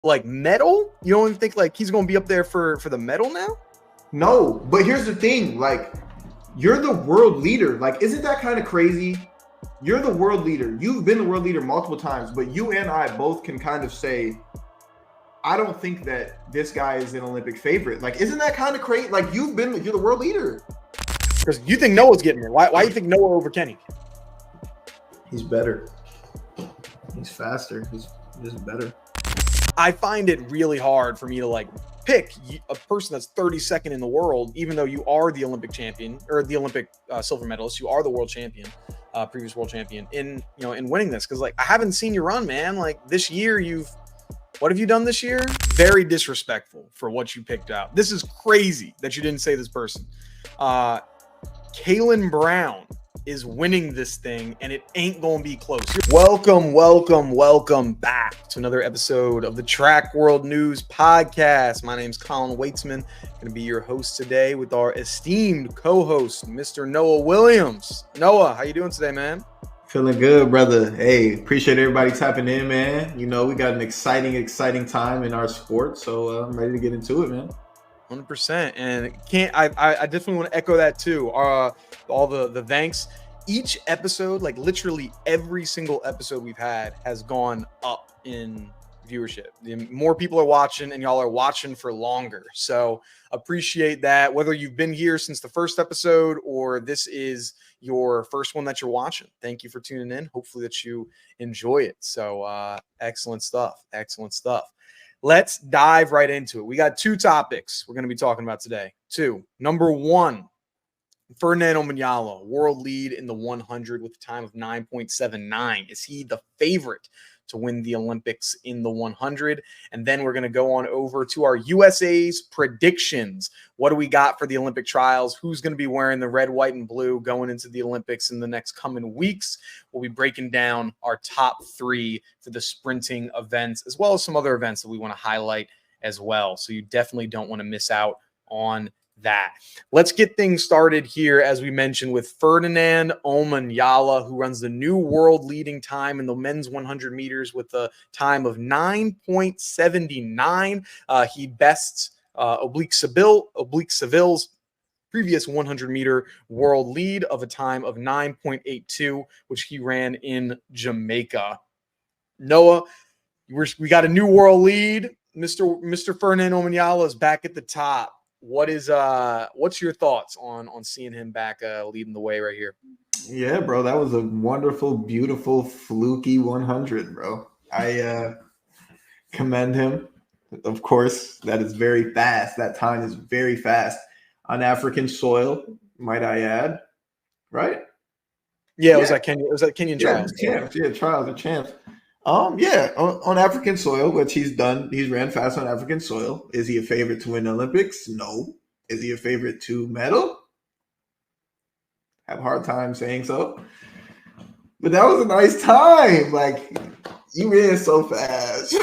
like medal? You don't even think like he's going to be up there for the medal now? No, but here's the thing. Like, you're the world leader. Like, isn't that kind of crazy? You're the world leader. You've been the world leader multiple times, but you and I both can kind of say, I don't think that this guy is an Olympic favorite. Like, isn't that kind of crazy? Like, you're the world leader. Because you think Noah's getting there. Why do you think Noah over Kenny? He's better. He's faster. He's just better. I find it really hard for me to like pick a person that's 32nd in the world, even though you are the Olympic champion or the Olympic silver medalist. You are the world champion, previous world champion in winning this. Because like I haven't seen you run, man. Like this year, what have you done this year? Very disrespectful for what you picked out. This is crazy that you didn't say this person. Kaylyn Brown is winning this thing, and it ain't gonna be close. Welcome back to another episode of the Track World News Podcast. My name's Colin Weitzman, gonna be your host today with our esteemed co-host, Mr. Noah Williams. Noah, how you doing today, man? Feeling good, brother. Hey, appreciate everybody tapping in, man. You know, we got an exciting time in our sport, so I'm ready to get into it, man. 100%. And I definitely want to echo that too. All the thanks. Each episode, like literally every single episode we've had has gone up in viewership. More people are watching, and y'all are watching for longer. So appreciate that. Whether you've been here since the first episode or this is your first one that you're watching, thank you for tuning in. Hopefully that you enjoy it. So excellent stuff. Let's dive right into it. We got two topics we're going to be talking about today. Number one, Ferdinand Omanyala, world lead in the 100 with a time of 9.79. Is he the favorite to win the Olympics in the 100? And then we're going to go on over to our USA's predictions. What do we got for the Olympic trials? Who's going to be wearing the red, white, and blue going into the Olympics in the next coming weeks? We'll be breaking down our top three for the sprinting events, as well as some other events that we want to highlight as well. So you definitely don't want to miss out on that. Let's get things started here, as we mentioned, with Ferdinand Omanyala, who runs the new world leading time in the men's 100 meters with a time of 9.79. He bests Oblique Seville's previous 100 meter world lead of a time of 9.82, which he ran in Jamaica. Noah, we got a new world lead. Mr. Ferdinand Omanyala is back at the top. What's your thoughts on seeing him back leading the way right here? Yeah, bro, that was a wonderful, beautiful, fluky 100, bro. I commend him. Of course, that is very fast. That time is very fast on African soil, might I add, right? Yeah, it was that Kenyan trials. Trials are champs. On African soil, which he's done. He's ran fast on African soil. Is he a favorite to win the Olympics? No. Is he a favorite to medal? Have a hard time saying so. But that was a nice time. Like, you ran so fast.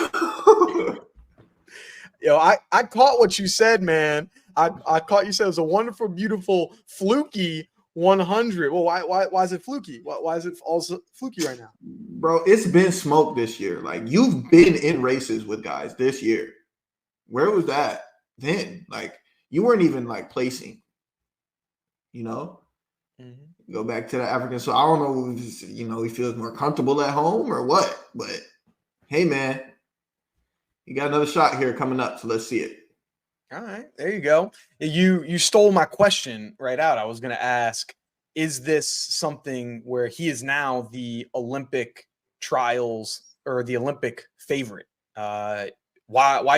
I caught what you said, man. I caught you said it was a wonderful, beautiful, fluky 100. Well, why is it fluky? Why is it also fluky right now? Bro, it's been smoke this year. Like, you've been in races with guys this year. Where was that then? Like, you weren't even like placing, you know? Mm-hmm. Go back to the African. So I don't know if he feels more comfortable at home or what. But hey, man, you got another shot here coming up. So let's see it. All right, there you go. You stole my question right out. I was going to ask, is this something where he is now the Olympic trials or the Olympic favorite? Why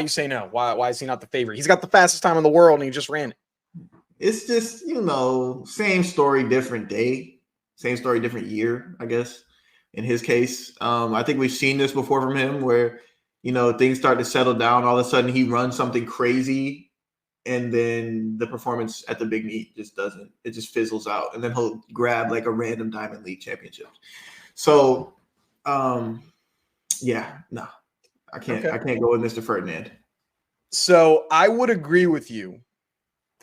you say no? Why is he not the favorite? He's got the fastest time in the world and he just ran it. It's just, same story, different day. Same story, different year, I guess, in his case. I think we've seen this before from him where things start to settle down. All of a sudden he runs something crazy and then the performance at the big meet just doesn't. It just fizzles out. And then he'll grab like a random Diamond League championship. So, I can't go with Mr. Ferdinand. So I would agree with you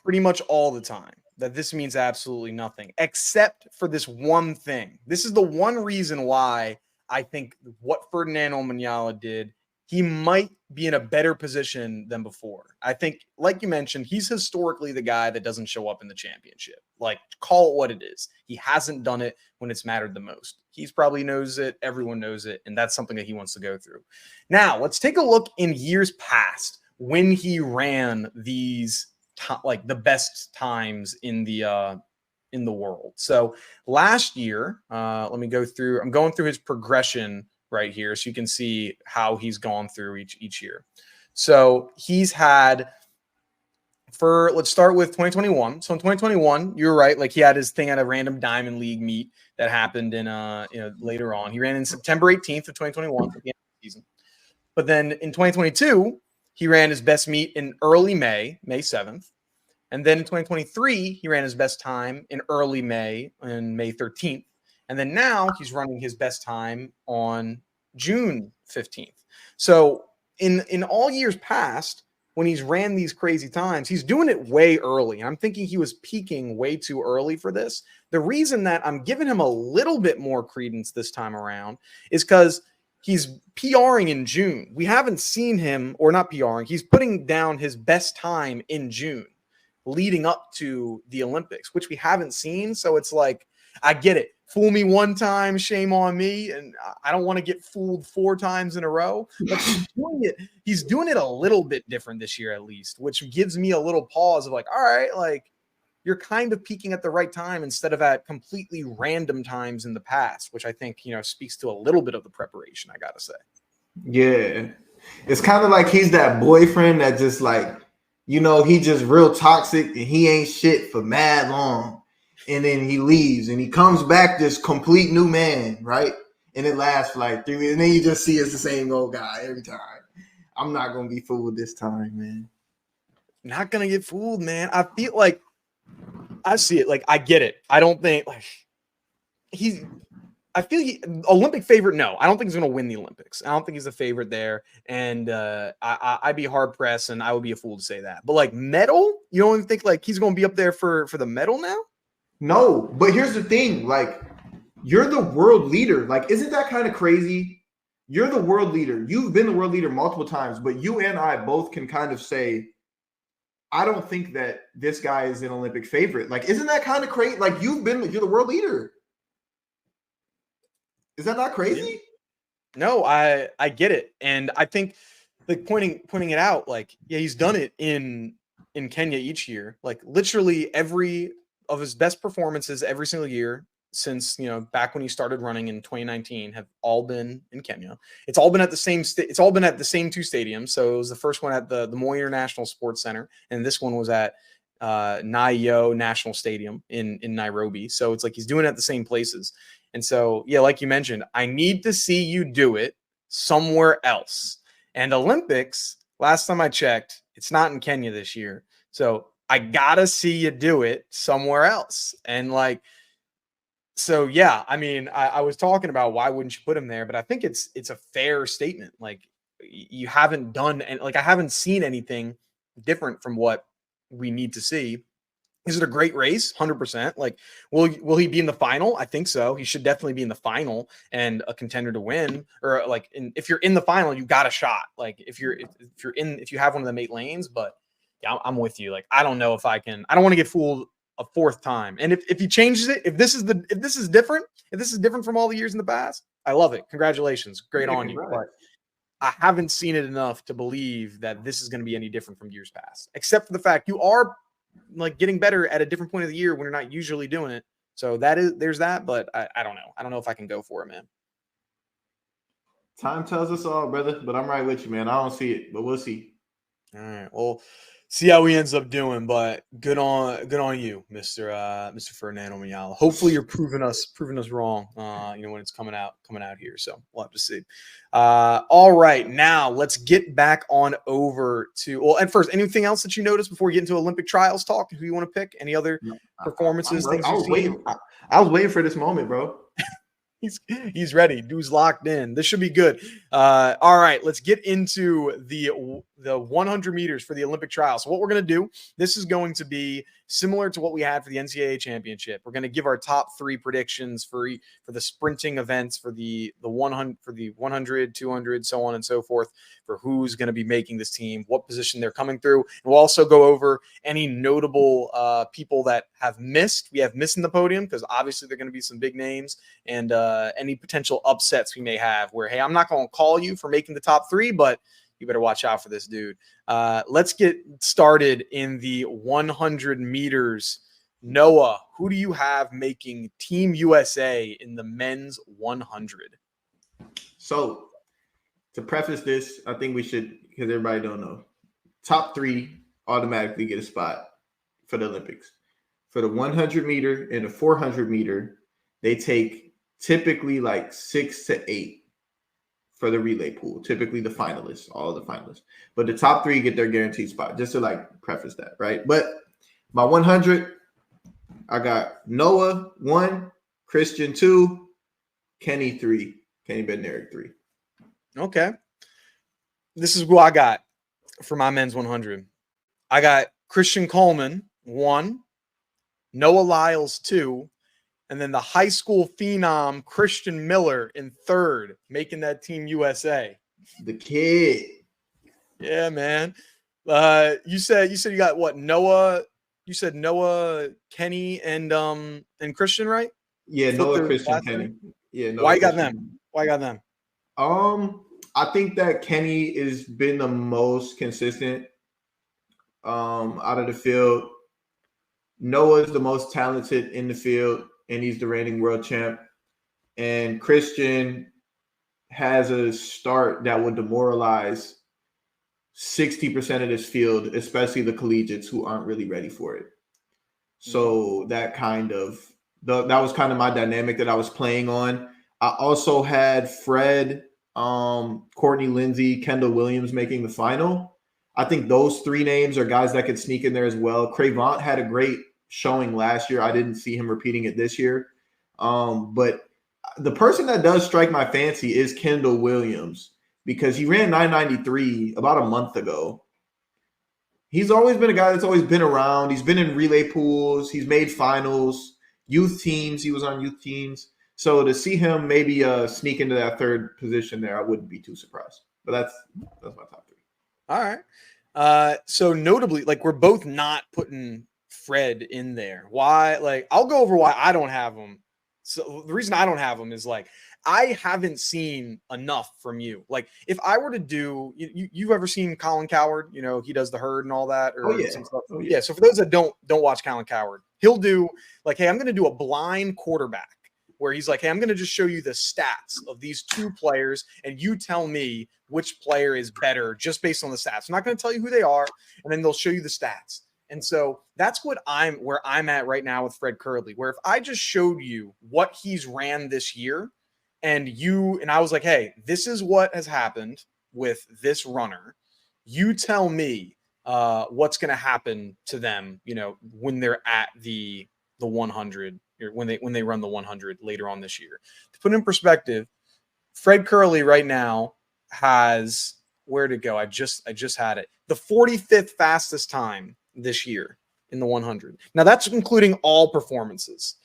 pretty much all the time that this means absolutely nothing, except for this one thing. This is the one reason why I think what Ferdinand Omanyala did he might be in a better position than before. I think, like you mentioned, he's historically the guy that doesn't show up in the championship. Like, call it what it is. He hasn't done it when it's mattered the most. He's probably knows it. Everyone knows it. And that's something that he wants to go through. Now, let's take a look in years past when he ran these, like the best times in the world. So last year, let me go through, I'm going through his progression right here so you can see how he's gone through each year. So he's had, let's start with 2021. So in 2021, you're right, like he had his thing at a random Diamond League meet that happened in later on. He ran in September 18th of 2021 at the end of the season. But then in 2022, he ran his best meet in early May 7th. And then in 2023, he ran his best time in early May on May 13th. And then now he's running his best time on June 15th. So in all years past, when he's ran these crazy times, he's doing it way early. I'm thinking he was peaking way too early for this. The reason that I'm giving him a little bit more credence this time around is because he's PRing in June. We haven't seen him, or not PRing, he's putting down his best time in June leading up to the Olympics, which we haven't seen. So it's like, I get it. Fool me one time, shame on me. And I don't want to get fooled 4 times in a row. But he's doing it a little bit different this year, at least, which gives me a little pause of like, all right, like you're kind of peaking at the right time instead of at completely random times in the past, which I think, speaks to a little bit of the preparation, I got to say. Yeah. It's kind of like he's that boyfriend that just like, he just real toxic and he ain't shit for mad long. And then he leaves and he comes back this complete new man, right? And it lasts for like 3 weeks. And then you just see it's the same old guy every time. I'm not going to be fooled this time, man. Not going to get fooled, man. I feel like I see it. Like, I get it. I don't think like Olympic favorite. No, I don't think he's going to win the Olympics. I don't think he's a favorite there. And I'd be hard pressed and I would be a fool to say that. But like medal, you don't even think like he's going to be up there for the medal now? No, but here's the thing. Like, you're the world leader. Like, isn't that kind of crazy? You're the world leader. You've been the world leader multiple times, but you and I both can kind of say, I don't think that this guy is an Olympic favorite. Like, isn't that kind of crazy? Like, you're the world leader. Is that not crazy? No, I get it. And I think like pointing it out, like, yeah, he's done it in Kenya each year. Like literally every of his best performances every single year since, back when he started running in 2019 have all been in Kenya. It's all been at the same it's all been at the same 2 stadiums. So it was the first one at the Moi International Sports Center, and this one was at Nyayo National Stadium in Nairobi. So it's like he's doing it at the same places. And so, yeah, like you mentioned, I need to see you do it somewhere else. And Olympics, last time I checked, it's not in Kenya this year. So I gotta see you do it somewhere else. And like, so yeah, I mean, I was talking about why wouldn't you put him there, but I think it's a fair statement. Like, you haven't done, and like I haven't seen anything different from what we need to see. Is it a great race? 100%. Like, will he be in the final? I think so. He should definitely be in the final and a contender to win. Or like, if you're in the final, you got a shot. Like if you have one of the 8 lanes, but yeah, I'm with you. Like, I don't know if I don't want to get fooled a 4th time. And if he changes it, if this is different from all the years in the past, I love it. Congratulations. Great on you. But I haven't seen it enough to believe that this is going to be any different from years past, except for the fact you are like getting better at a different point of the year when you're not usually doing it. So there's that, but I don't know. I don't know if I can go for it, man. Time tells us all, brother, but I'm right with you, man. I don't see it, but we'll see. All right. Well, see how he ends up doing, but good on you, Mr. Ferdinand Omanyala. Hopefully you're proving us wrong, when it's coming out here. So we'll have to see. All right, now let's get back on over to, well, and first, anything else that you noticed before we get into Olympic trials talk? Who you want to pick? Any other performances? I was waiting for this moment, bro. He's ready. Dude's locked in. This should be good. All right, let's get into the 100 meters for the Olympic trials. So what we're going to do, this is going to be similar to what we had for the NCAA championship. We're going to give our top 3 predictions for the sprinting events, for the 100, 200, so on and so forth, for who's going to be making this team, what position they're coming through. And we'll also go over any notable people that have missed. We have missing the podium because obviously they're going to be some big names, and any potential upsets we may have where, hey, I'm not going to call you for making the top 3, but you better watch out for this dude. Let's get started in the 100 meters. Noah, who do you have making Team USA in the men's 100? So to preface this, I think we should, because everybody don't know, top 3 automatically get a spot for the Olympics. For the 100 meter and the 400 meter, they take typically like 6 to 8 for the relay pool, typically the finalists, all the finalists. But the top 3 get their guaranteed spot, just to like preface that, right? But my 100, I got Noah 1, Christian 2, Kenny Bednarek 3. Okay. This is who I got for my men's 100. I got Christian Coleman 1, Noah Lyles 2, and then the high school phenom Christian Miller in 3rd, making that Team USA. The kid. Yeah, man. You said you got what? Noah. You said Noah, Kenny, and Christian, right? Yeah, Noah, Christian, Kenny. Yeah. Noah, Why you got Christian. them? Why you got them? I think that Kenny has been the most consistent out of the field. Noah's the most talented in the field, and he's the reigning world champ. And Christian has a start that would demoralize 60% of this field, especially the collegiates who aren't really ready for it. So that was kind of my dynamic that I was playing on. I also had Fred, Courtney, Lindsay, Kendall Williams making the final. I think those 3 names are guys that could sneak in there as well. Cravant had a great showing last year. I didn't see him repeating it this year. But the person that does strike my fancy is Kendall Williams, because he ran 993 about a month ago. He's always been a guy that's always been around. He's been in relay pools. He's made finals, youth teams. He was on youth teams. So to see him maybe sneak into that 3rd position there, I wouldn't be too surprised. But that's my top 3. All right. So notably, like, we're both not putting Fred in there. Why? Like, I'll go over why I don't have him. So the reason I don't have him is, like, I haven't seen enough from you. Like, if I were to do, you've ever seen Colin Coward? You know, he does the herd and all that. Or some stuff. Yeah. So for those that don't watch Colin Coward, he'll do like, hey, I'm going to do a blind quarterback, where he's like, hey, I'm going to just show you the stats of these 2 players, and you tell me which player is better just based on the stats. I'm not going to tell you who they are, and then they'll show you the stats. And so that's where I'm at right now with Fred Curley, where if I just showed you what he's ran this year, and I was like, hey, this is what has happened with this runner, you tell me what's going to happen to them, you know, when they're at the 100, or when they run the 100 later on this year. To put it in perspective, Fred Curley right now has, where to go? I just had it. The 45th fastest time this year in the 100. Now that's including all performances.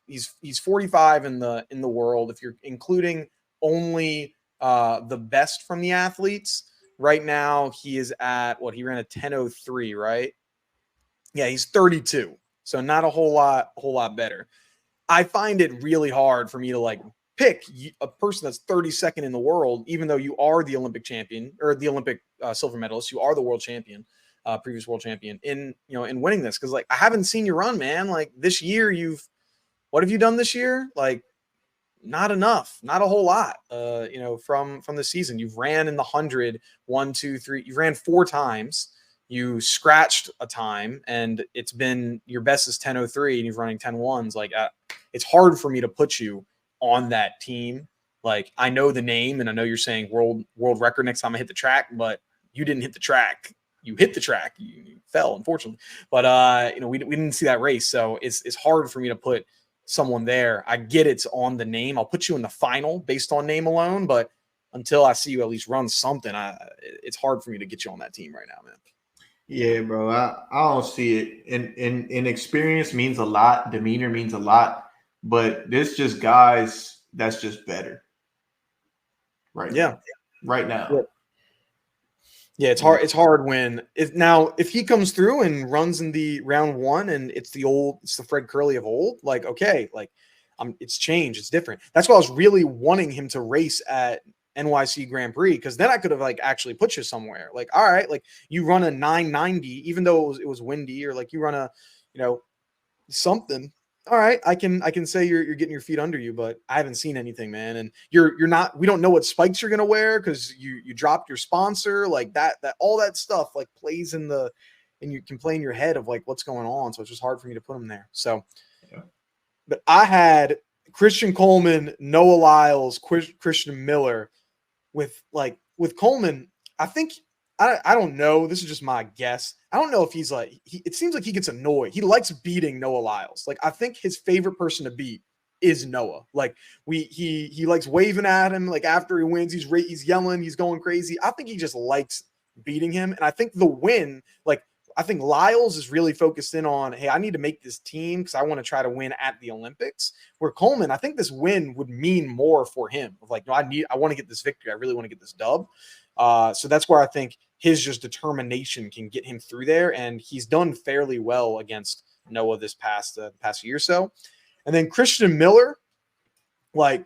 He's 45 in the world. If you're including only the best from the athletes, right now he is at what, he ran a 10:03, right? Yeah, he's 32. So not a whole lot better. I find it really hard for me to like pick a person that's 32nd in the world, even though you are the Olympic champion or the Olympic silver medalist. You are the world champion, previous world champion in winning this. Cause like, I haven't seen you run, man. Like this year, what have you done this year? Like not enough, not a whole lot, from the season. You've ran in the 100, 1, 2, 3, you've ran 4 times. You scratched a time, and it's been your best is 10:03, and you're running 10:1s. Like, it's hard for me to put you on that team. Like, I know the name, and I know you're saying world record next time I hit the track, but you didn't hit the track. You hit the track. You fell, unfortunately. But we didn't see that race, so it's hard for me to put someone there. I get it's on the name. I'll put you in the final based on name alone, but until I see you at least run something, it's hard for me to get you on that team right now, man. Yeah, bro. I don't see it. And experience means a lot. Demeanor means a lot. But there's just guys that's just better right Yeah. now. Right now. Yeah, it's You know? hard. It's hard when if he comes through and runs in the round one and it's the Fred Curley of old, like okay, like it's changed, it's different. That's why I was really wanting him to race at NYC Grand Prix because then I could have like actually put you somewhere. Like, all right, like you run a 990, even though it was windy, or like you run a, you know, something. All right, I can say you're getting your feet under you, but I haven't seen anything, man. And you're not. We don't know what spikes you're gonna wear because you dropped your sponsor, like that all that stuff like plays and you can play in your head of like what's going on. So it's just hard for me to put them there. So, Yeah. but I had Christian Coleman, Noah Lyles, Christian Miller with Coleman. I think I don't know. This is just my guess. I don't know if he's like it seems like he gets annoyed. He likes beating Noah Lyles. Like I think his favorite person to beat is Noah. Like he likes waving at him. Like after he wins, he's yelling, he's going crazy. I think he just likes beating him. And I think the win, like I think Lyles is really focused in on, hey, I need to make this team because I want to try to win at the Olympics. Where Coleman, I think this win would mean more for him. Of like, no, I want to get this victory. I really want to get this dub. So that's where I think his just determination can get him through there. And he's done fairly well against Noah this past year or so. And then Christian Miller, like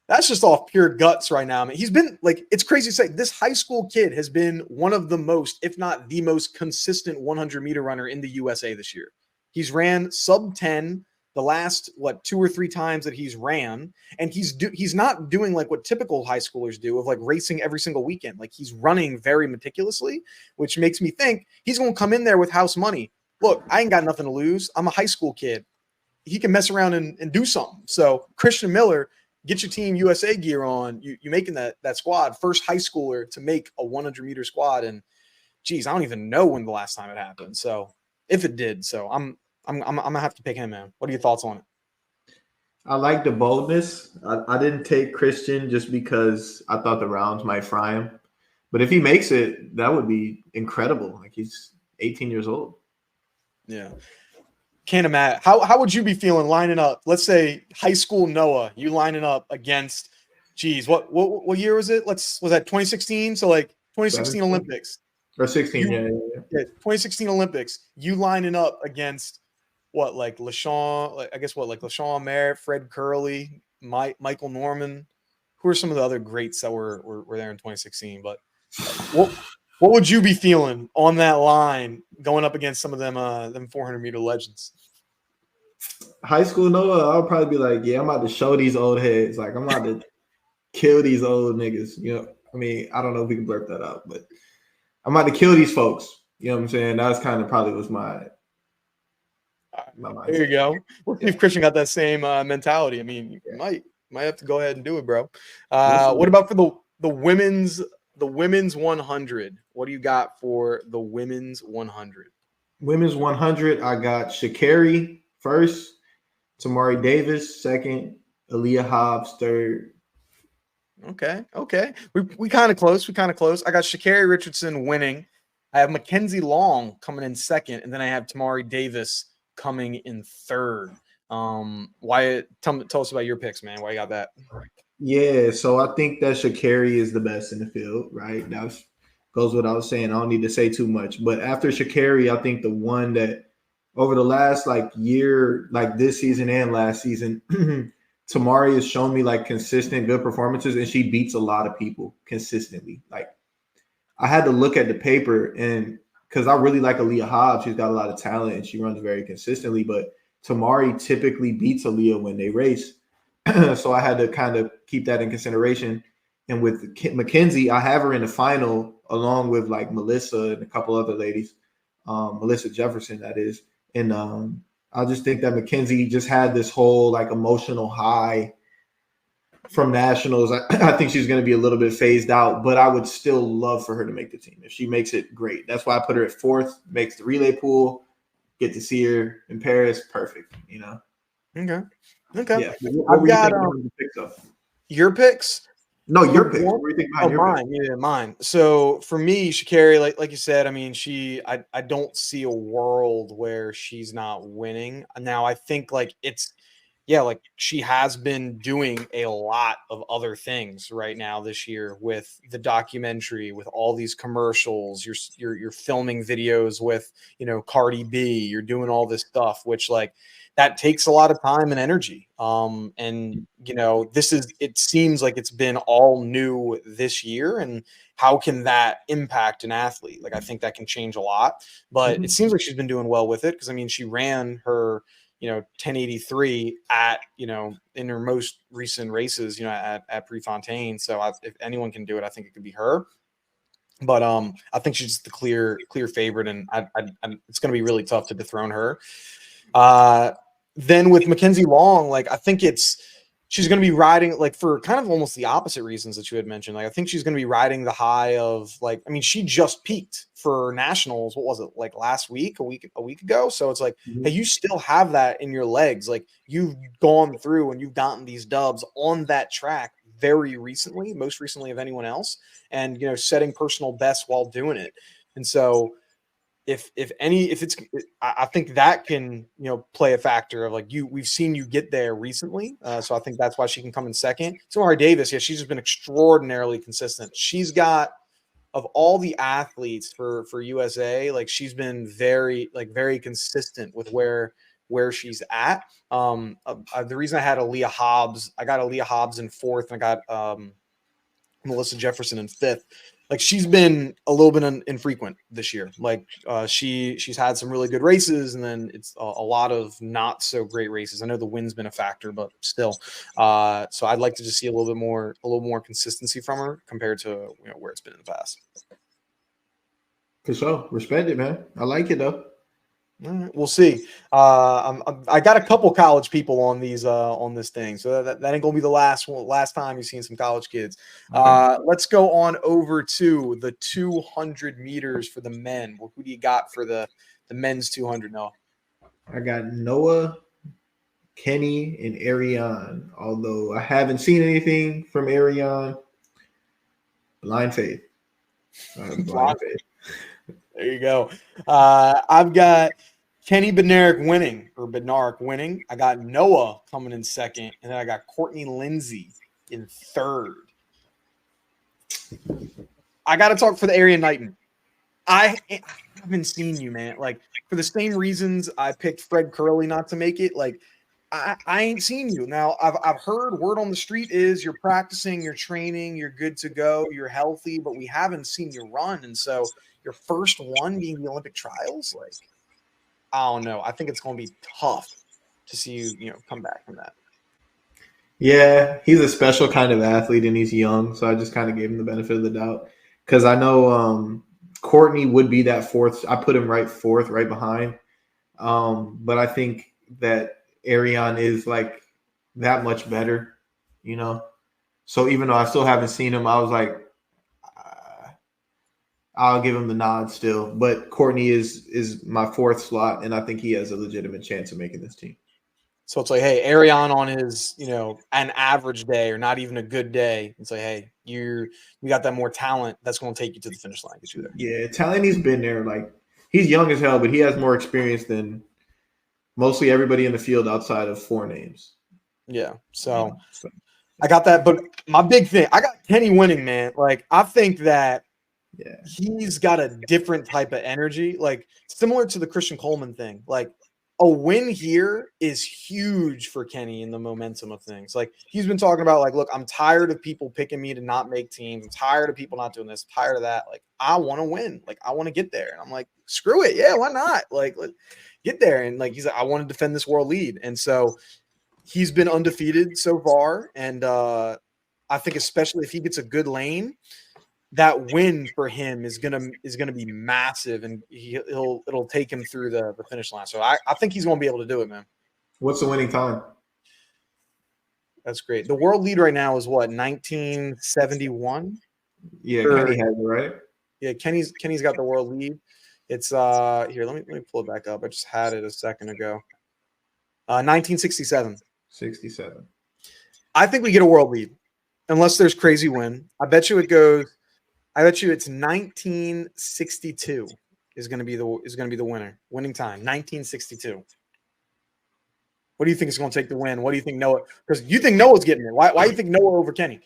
that's just off pure guts right now. I mean, he's been like, it's crazy to say this high school kid has been one of the most, if not the most consistent 100-meter runner in the USA this year. He's ran sub 10 the last, 2 or 3 times that he's ran. And he's not doing like what typical high schoolers do of like racing every single weekend. Like he's running very meticulously, which makes me think he's going to come in there with house money. Look, I ain't got nothing to lose. I'm a high school kid. He can mess around and do something. So Christian Miller, get your Team USA gear on. You making that squad, first high schooler to make a 100-meter squad. And geez, I don't even know when the last time it happened. So if it did, so I'm gonna have to pick him, man. What are your thoughts on it? I like the boldness. I didn't take Christian just because I thought the rounds might fry him. But if he makes it, that would be incredible. Like he's 18 years old. Yeah. Can't imagine. How would you be feeling lining up? Let's say high school Noah, you lining up against, geez, what year was it? Was that 2016? So like 2016 17? Olympics. Or 16, yeah. 2016 Olympics, you lining up against what, like LaShawn, like I guess what, like LaShawn Merritt, Fred Curley, Michael Norman. Who are some of the other greats that were there in 2016? But what would you be feeling on that line going up against some of them 400-meter legends? High school Noah, I'll probably be like, yeah, I'm about to show these old heads. Like I'm about to kill these old niggas. You know, I mean, I don't know if we can blurt that out, but I'm about to kill these folks. You know what I'm saying? That's kind of probably was my mindset. There you go. We'll see if Christian got that same mentality. I mean, you might have to go ahead and do it, bro. What about for the women's 100? What do you got for the women's 100? Women's 100, I got Sha'Carri first, Tamari Davis second, Aleia Hobbs third. Okay. We kind of close. I got Sha'Carri Richardson winning. I have Mckenzie Long coming in second, and then I have Tamari Davis coming in third. Why? Tell us about your picks, man. Why you got that? Yeah, so I think that Sha'Carri is the best in the field, right? That goes without saying. I don't need to say too much. But after Sha'Carri, I think the one that over the last year, like this season and last season, Tamari has shown me consistent good performances, and she beats a lot of people consistently. Like I had to look at the paper, and because I really like Aleia Hobbs, she's got a lot of talent and she runs very consistently. But Tamari typically beats Aleia when they race. So I had to kind of keep that in consideration. And with Mckenzie, I have her in the final along with Melissa and a couple other ladies, Melissa Jefferson, that is. And I just think that Mckenzie just had this whole emotional high from nationals. I think she's going to be a little bit phased out, but I would still love for her to make the team. If she makes it, great. That's why I put her at fourth, makes the relay pool, get to see her in Paris. Perfect, you know? Okay. Yeah. What were I've got you your picks of? Your picks? No, your pick. What do you think behind your mine. pick? Yeah, mine. So for me, Sha'Carri, like you said, I mean, I don't see a world where she's not winning. Now, I think like like she has been doing a lot of other things right now this year with the documentary, with all these commercials. You're filming videos with, Cardi B. You're doing all this stuff, which like that takes a lot of time and energy. And it seems like it's been all new this year. And how can that impact an athlete? Like I think that can change a lot, but it seems like she's been doing well with it. Cause I mean, she ran her 1083 at, in her most recent races, at Prefontaine. So if anyone can do it, I think it could be her. But I think she's the clear favorite, and it's going to be really tough to dethrone her. Then with Mckenzie Long, like I think she's going to be riding like for kind of almost the opposite reasons that you had mentioned. Like I think she's going to be riding the high of like, I mean, she just peaked for nationals. What was it, like last week, a week ago? So it's like, hey, you still have that in your legs. Like you've gone through and you've gotten these dubs on that track very recently, most recently of anyone else, and setting personal bests while doing it. And so I think that can, play a factor of like we've seen you get there recently. So I think that's why she can come in second. Tamari Davis, yeah, she's just been extraordinarily consistent. She's got, of all the athletes for USA, like she's been very consistent with where she's at. The reason I had Aleia Hobbs, I got Aleia Hobbs in fourth, and I got Melissa Jefferson in fifth. Like she's been a little bit infrequent this year. Like she's had some really good races, and then it's a lot of not so great races. I know the wind's been a factor, but still. So I'd like to just see a little more consistency from her compared to where it's been in the past. For sure, respect it, man. I like it though. All right, we'll see. I got a couple college people on these on this thing, so that ain't gonna be the last time you've seen some college kids. Okay. Let's go on over to the 200 meters for the men. Well, who do you got for the men's 200? Noah? I got Noah, Kenny, and Ariane. Although I haven't seen anything from Ariane. Blind faith. Blind faith. There you go. I've got Kenny Bednarek winning. I got Noah coming in second, and then I got Courtney Lindsay in third. I got to talk for the Area Knighton. I haven't seen you, man. Like for the same reasons I picked Fred Curley not to make it. Like I ain't seen you. Now I've heard word on the street is you're practicing, you're training, you're good to go, you're healthy, but we haven't seen you run. And so your first one being the Olympic trials, like I don't know. I think it's going to be tough to see you, come back from that. Yeah, he's a special kind of athlete and he's young, so I just kind of gave him the benefit of the doubt because I know Courtney would be that fourth. I put him fourth, right behind. But I think that Ariane is like that much better, So even though I still haven't seen him, I was like, I'll give him the nod still. But Courtney is my fourth slot, and I think he has a legitimate chance of making this team. So it's like, hey, Ariane on his, an average day or not even a good day, it's like, hey, you got that more talent that's going to take you to the finish line, get you there. Yeah, Talenti's been there. Like he's young as hell, but he has more experience than mostly everybody in the field outside of four names. Yeah, so I got that. But my big thing, I got Kenny winning, man. Like I think that he's got a different type of energy, like similar to the Christian Coleman thing. Like a win here is huge for Kenny in the momentum of things. Like he's been talking about, like, look, I'm tired of people picking me to not make teams. I'm tired of people not doing this. I'm tired of that. Like I want to win. Like I want to get there. And I'm like, screw it. Yeah, why not? Like get there. And like he's like, I want to defend this world lead. And so he's been undefeated so far. And I think especially if he gets a good lane, that win for him is gonna be massive, and it'll take him through the finish line. So I think he's gonna be able to do it, man. What's the winning time? That's great. The world lead right now is what, 1971? Yeah, Kenny has it, right? Yeah, Kenny's got the world lead. It's here. Let me pull it back up. I just had it a second ago. 1967. 67. I think we get a world lead. unless there's crazy win. I bet you it's 1962 is going to be the winner. Winning time, 1962. What do you think is going to take the win? What do you think Noah? Because you think Noah's getting it. Why do you think Noah over Kenny?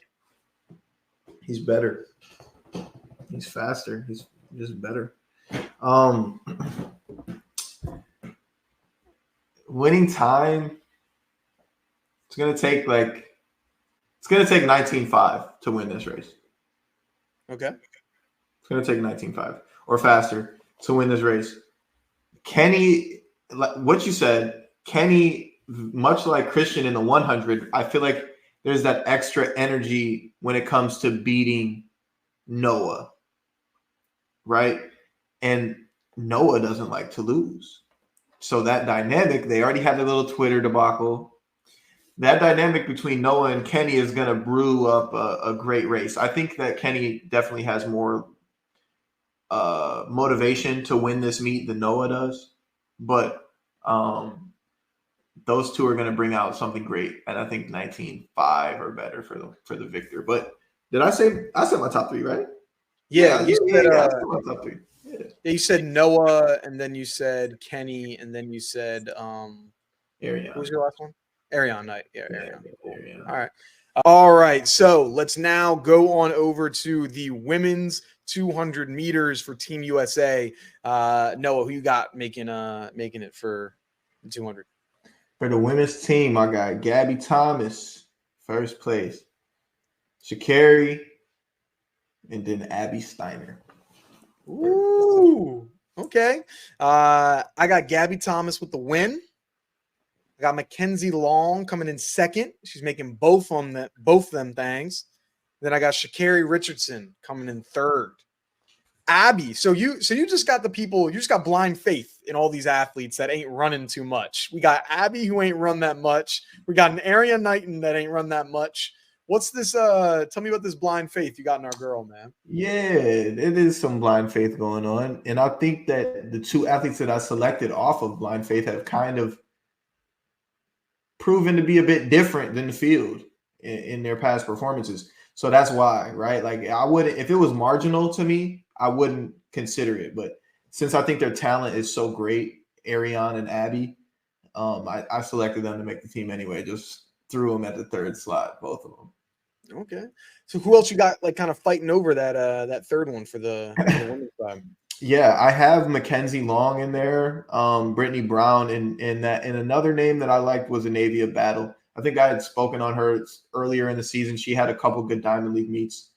He's better. He's faster. He's just better. Winning time. It's gonna take 19.5 to win this race. Okay. It's gonna take 19.5 or faster to win this race. Kenny, what you said, Kenny, much like Christian in the 100, I feel like there's that extra energy when it comes to beating Noah, right? And Noah doesn't like to lose. So that dynamic, they already had a little Twitter debacle. That dynamic between Noah and Kenny is going to brew up a great race. I think that Kenny definitely has more motivation to win this meet than Noah does. But those two are going to bring out something great. And I think 19.5 or better for the victor. But I said my top three, right? Yeah, I said my top three. Yeah, you said Noah, and then you said Kenny, and then you said Ariane. Who was your last one? Ariane Knight. Yeah, Ariane. Cool. Ariane. All right. All right. So let's now go on over to the women's 200 meters for Team USA. Noah, who you got making it for the 200? For the women's team, I got Gabby Thomas, first place. Sha'Carri, and then Abby Steiner. Ooh. Okay. I got Gabby Thomas with the win. I got Mckenzie Long coming in second. She's making both them things. Then I got Sha'Carri Richardson coming in third. Abby. So you just got you just got blind faith in all these athletes that ain't running too much. We got Abby who ain't run that much. We got an Ariane Knighton that ain't run that much. What's this? Tell me about this blind faith you got in our girl, man. Yeah, it is some blind faith going on. And I think that the two athletes that I selected off of blind faith have kind of proven to be a bit different than the field in their past performances. So that's why, right? Like I wouldn't, if it was marginal to me, I wouldn't consider it. But since I think their talent is so great, Ariane and Abby, I selected them to make the team anyway. Just threw them at the third slot, both of them. Okay. So who else you got like kind of fighting over that third one for the women's side? Yeah, I have Mckenzie Long in there, Brittany Brown, and another name that I liked was Anavia Battle. I think I had spoken on her earlier in the season. She had a couple good Diamond League meets.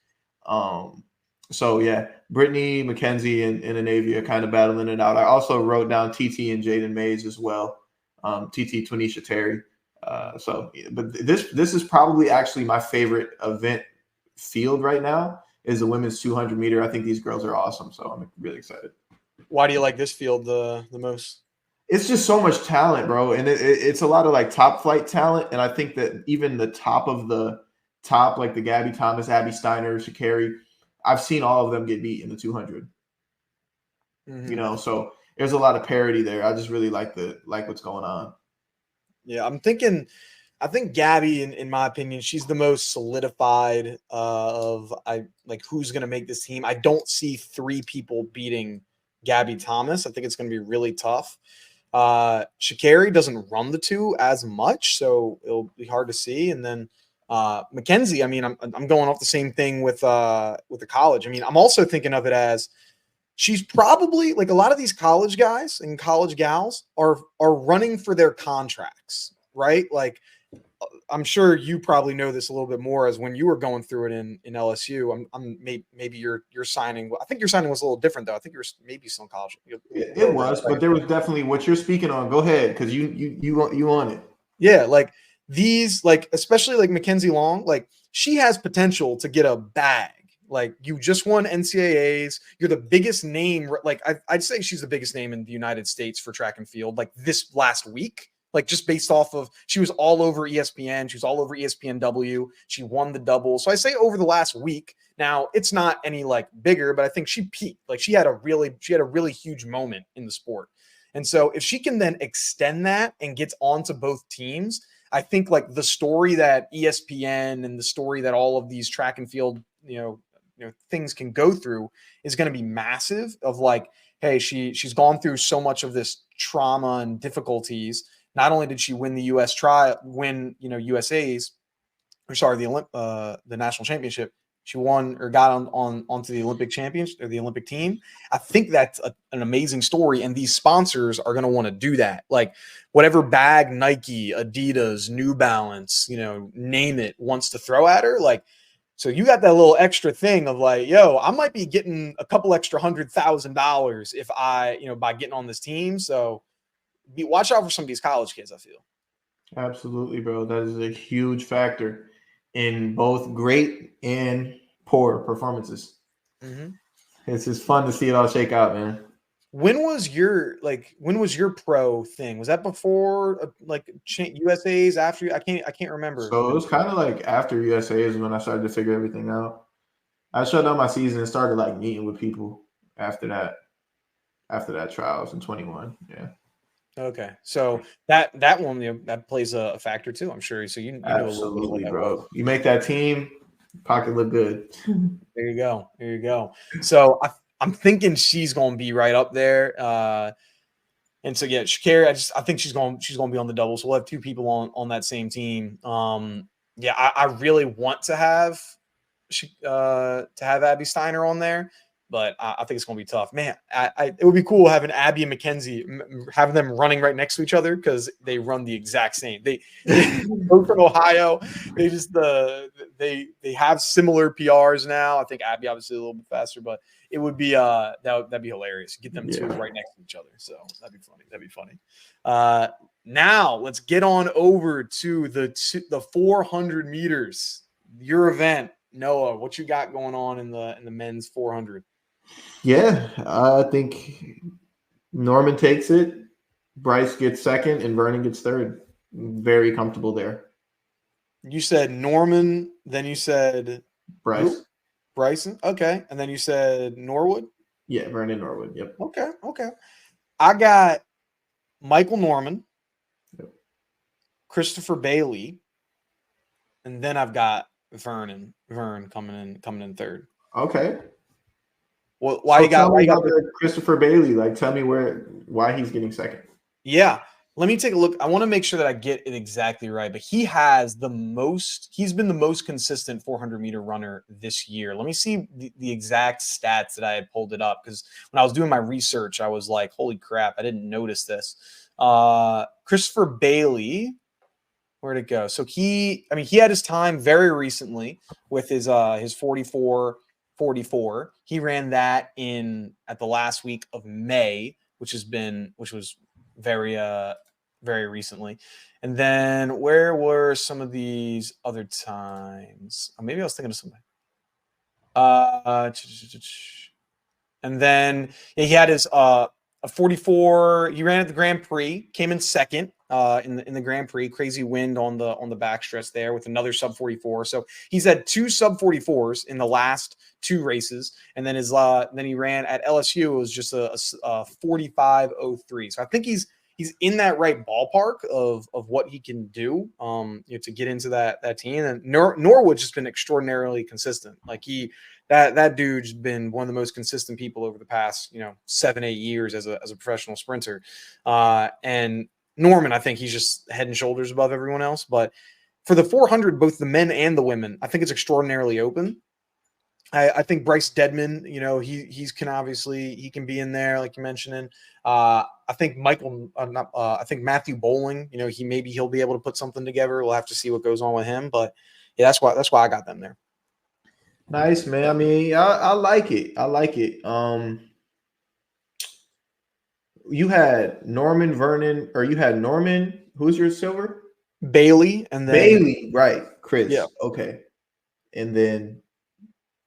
So yeah, Brittany, Mckenzie, and Anavia kind of battling it out. I also wrote down TT and Jaden Mays as well. TT, Twanisha Terry. But this is probably actually my favorite event field right now is the women's 200 meter. I think these girls are awesome, so I'm really excited. Why do you like this field the most? It's just so much talent, bro, and it's a lot of like top flight talent. And I think that even the top of the top, like the Gabby Thomas, Abby Steiner, Sha'Carri, I've seen all of them get beat in the 200. Mm-hmm. You know, so there's a lot of parity there. I just really like what's going on. Yeah, I think Gabby, in my opinion, she's the most solidified of who's going to make this team. I don't see three people beating Gabby Thomas. I think it's going to be really tough. Sha'Carri doesn't run the two as much, so it'll be hard to see. And then Mckenzie, I mean, I'm going off the same thing with the college. I mean, I'm also thinking of it as she's probably like a lot of these college guys and college gals are running for their contracts, right? Like I'm sure you probably know this a little bit more as when you were going through it in LSU. Maybe your signing. I think your signing was a little different though. I think you were maybe still in college. It was, but there was definitely what you're speaking on. Go ahead, because you on it. Yeah, like these, like especially like Mckenzie Long, like she has potential to get a bag. Like you just won NCAAs. You're the biggest name. Like I'd say she's the biggest name in the United States for track and field. Like this last week, like just based off of, she was all over ESPN. She was all over ESPNW. She won the double. So I say over the last week. Now it's not any like bigger, but I think she peaked. Like she had a really huge moment in the sport. And so if she can then extend that and gets onto both teams, I think like the story that ESPN and the story that all of these track and field, things can go through is going to be massive of like, hey, she's gone through so much of this trauma and difficulties. Not only did she win the USA's, or sorry, the national championship, she won or got onto the Olympic champions or the Olympic team. I think that's an amazing story. And these sponsors are going to want to do that. Like whatever bag Nike, Adidas, New Balance, name it, wants to throw at her. Like, so you got that little extra thing of like, yo, I might be getting a couple extra $100,000 if I, by getting on this team. So watch out for some of these college kids, I feel. Absolutely, bro. That is a huge factor in both great and poor performances. Mm-hmm. It's just fun to see it all shake out, man. When was your pro thing? Was that before USA's, after? I can't remember. So it was kind of like after USA's when I started to figure everything out. I shut down my season and started like meeting with people after that trials in 21. Yeah. Okay, so that one that plays a factor too, I'm sure. So you absolutely, know bro. You make that team, pocket look good. There you go. So I'm thinking she's going to be right up there. And so yeah, Sha'Carri, I think she's going to be on the double. So we'll have two people on that same team. Yeah, I really want to have Abby Steiner on there. But I think it's going to be tough. Man, it would be cool having Abby and Mckenzie, having them running right next to each other because they run the exact same. They both from Ohio. They just they have similar PRs now. I think Abby obviously a little bit faster, but it would be that'd be hilarious. Get them two right next to each other. So that'd be funny. Now let's get on over to the 400 meters. Your event, Noah. What you got going on in the men's 400? Yeah, I think Norman takes it. Bryce gets second, and Vernon gets third. Very comfortable there. You said Norman, then you said Bryce. Bryson, okay, and then you said Norwood. Yeah, Vernon Norwood. Yep. Okay. I got Michael Norman, Christopher Bailey, and then I've got Vern coming in third. Okay. Well, why you got Christopher Bailey? Like, tell me why he's getting second. Yeah, let me take a look. I want to make sure that I get it exactly right, but he's been the most consistent 400 meter runner this year. Let me see the exact stats that I had pulled it up, because when I was doing my research, I was like, holy crap, I didn't notice this. Christopher Bailey, where'd it go? So he had his time very recently with his 44. He ran that at the last week of May, which was very very recently. And then where were some of these other times? Maybe I was thinking of something. And then he had his a 44. He ran at the Grand Prix, came in second in the Grand Prix. Crazy wind on the backstretch there with another sub 44. So he's had two sub 44s in the last two races, and then then he ran at LSU. It was just a 45:03. So I think he's in that right ballpark of what he can do to get into that team. And Norwood's just been extraordinarily consistent. Like that dude's been one of the most consistent people over the past 7-8 years as a professional sprinter. And Norman, I think he's just head and shoulders above everyone else. But for the 400, both the men and the women, I think it's extraordinarily open. I think Bryce Deadman, he can be in there, like you mentioned. I think Matthew Bowling, he'll be able to put something together. We'll have to see what goes on with him, but yeah, that's why I got them there. Nice, man. I mean, I like it. You had Norman Vernon, or you had Norman. Who's your silver? Bailey, and then Bailey, right? Chris. Yeah. Okay. And then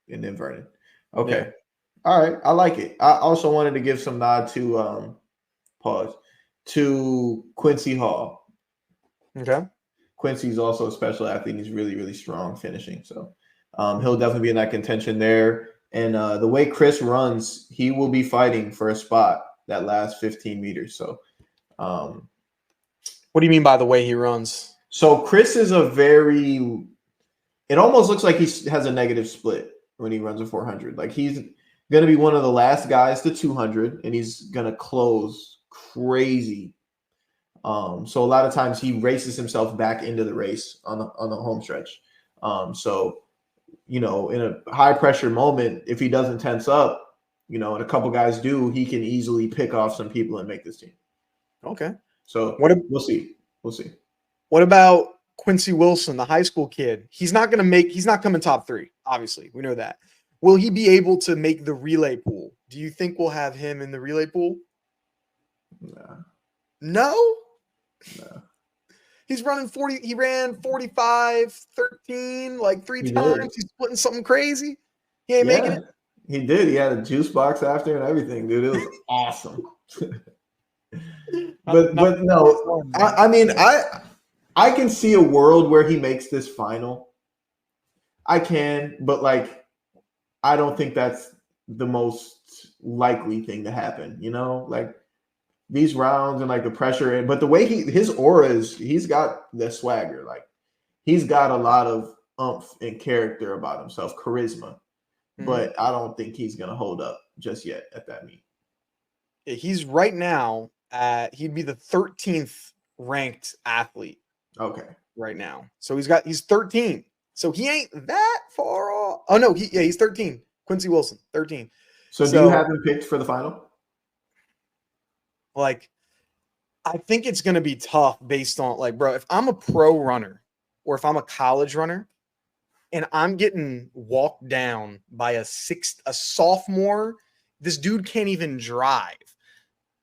Vernon. Okay. Yeah. All right. I like it. I also wanted to give some nod to Quincy Hall. Okay. Quincy's also a special athlete. He's really, really strong finishing. So he'll definitely be in that contention there. And the way Chris runs, he will be fighting for a spot that last 15 meters. So what do you mean by the way he runs? So Chris is it almost looks like he has a negative split when he runs a 400. Like he's going to be one of the last guys to 200, and he's going to close crazy. So a lot of times he races himself back into the race on the home stretch. So, in a high pressure moment, if he doesn't tense up, and a couple guys do, he can easily pick off some people and make this team. Okay. So we'll see. We'll see. What about Quincy Wilson, the high school kid? He's not coming top 3. Obviously, we know that. Will he be able to make the relay pool? Do you think we'll have him in the relay pool? No. He's running 40. He ran 45-13 like 3 times. He's splitting something crazy. He ain't making it. He did. He had a juice box after and everything, dude. It was awesome. but no, I mean, I can see a world where he makes this final. I can, but like, I don't think that's the most likely thing to happen. Like these rounds and like the pressure, but the way his aura is, he's got the swagger. Like he's got a lot of oomph and character about himself, charisma. But I don't think he's gonna hold up just yet at that meet. He's right now he'd be the 13th ranked athlete. Okay. Right now. So he's 13. So he ain't that far off. Oh no, he's 13. Quincy Wilson, 13. So do you have him picked for the final? Like, I think it's gonna be tough based on like, bro, if I'm a pro runner or if I'm a college runner and I'm getting walked down by a sophomore, this dude can't even drive.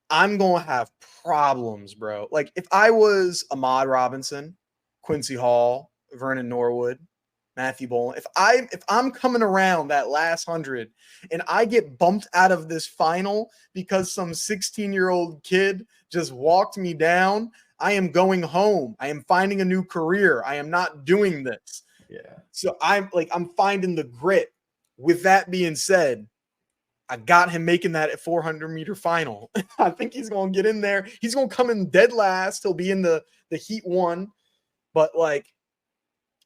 I'm going to have problems, bro. Like if I was Ahmad Robinson, Quincy Hall, Vernon Norwood, Matthew Boland, if I'm coming around that last 100 and I get bumped out of this final because some 16-year-old kid just walked me down, I am going home. I am finding a new career. I am not doing this. Yeah. So I'm finding the grit. With that being said, I got him making that at 400-meter final. I think he's going to get in there. He's going to come in dead last. He'll be in the heat 1. But like,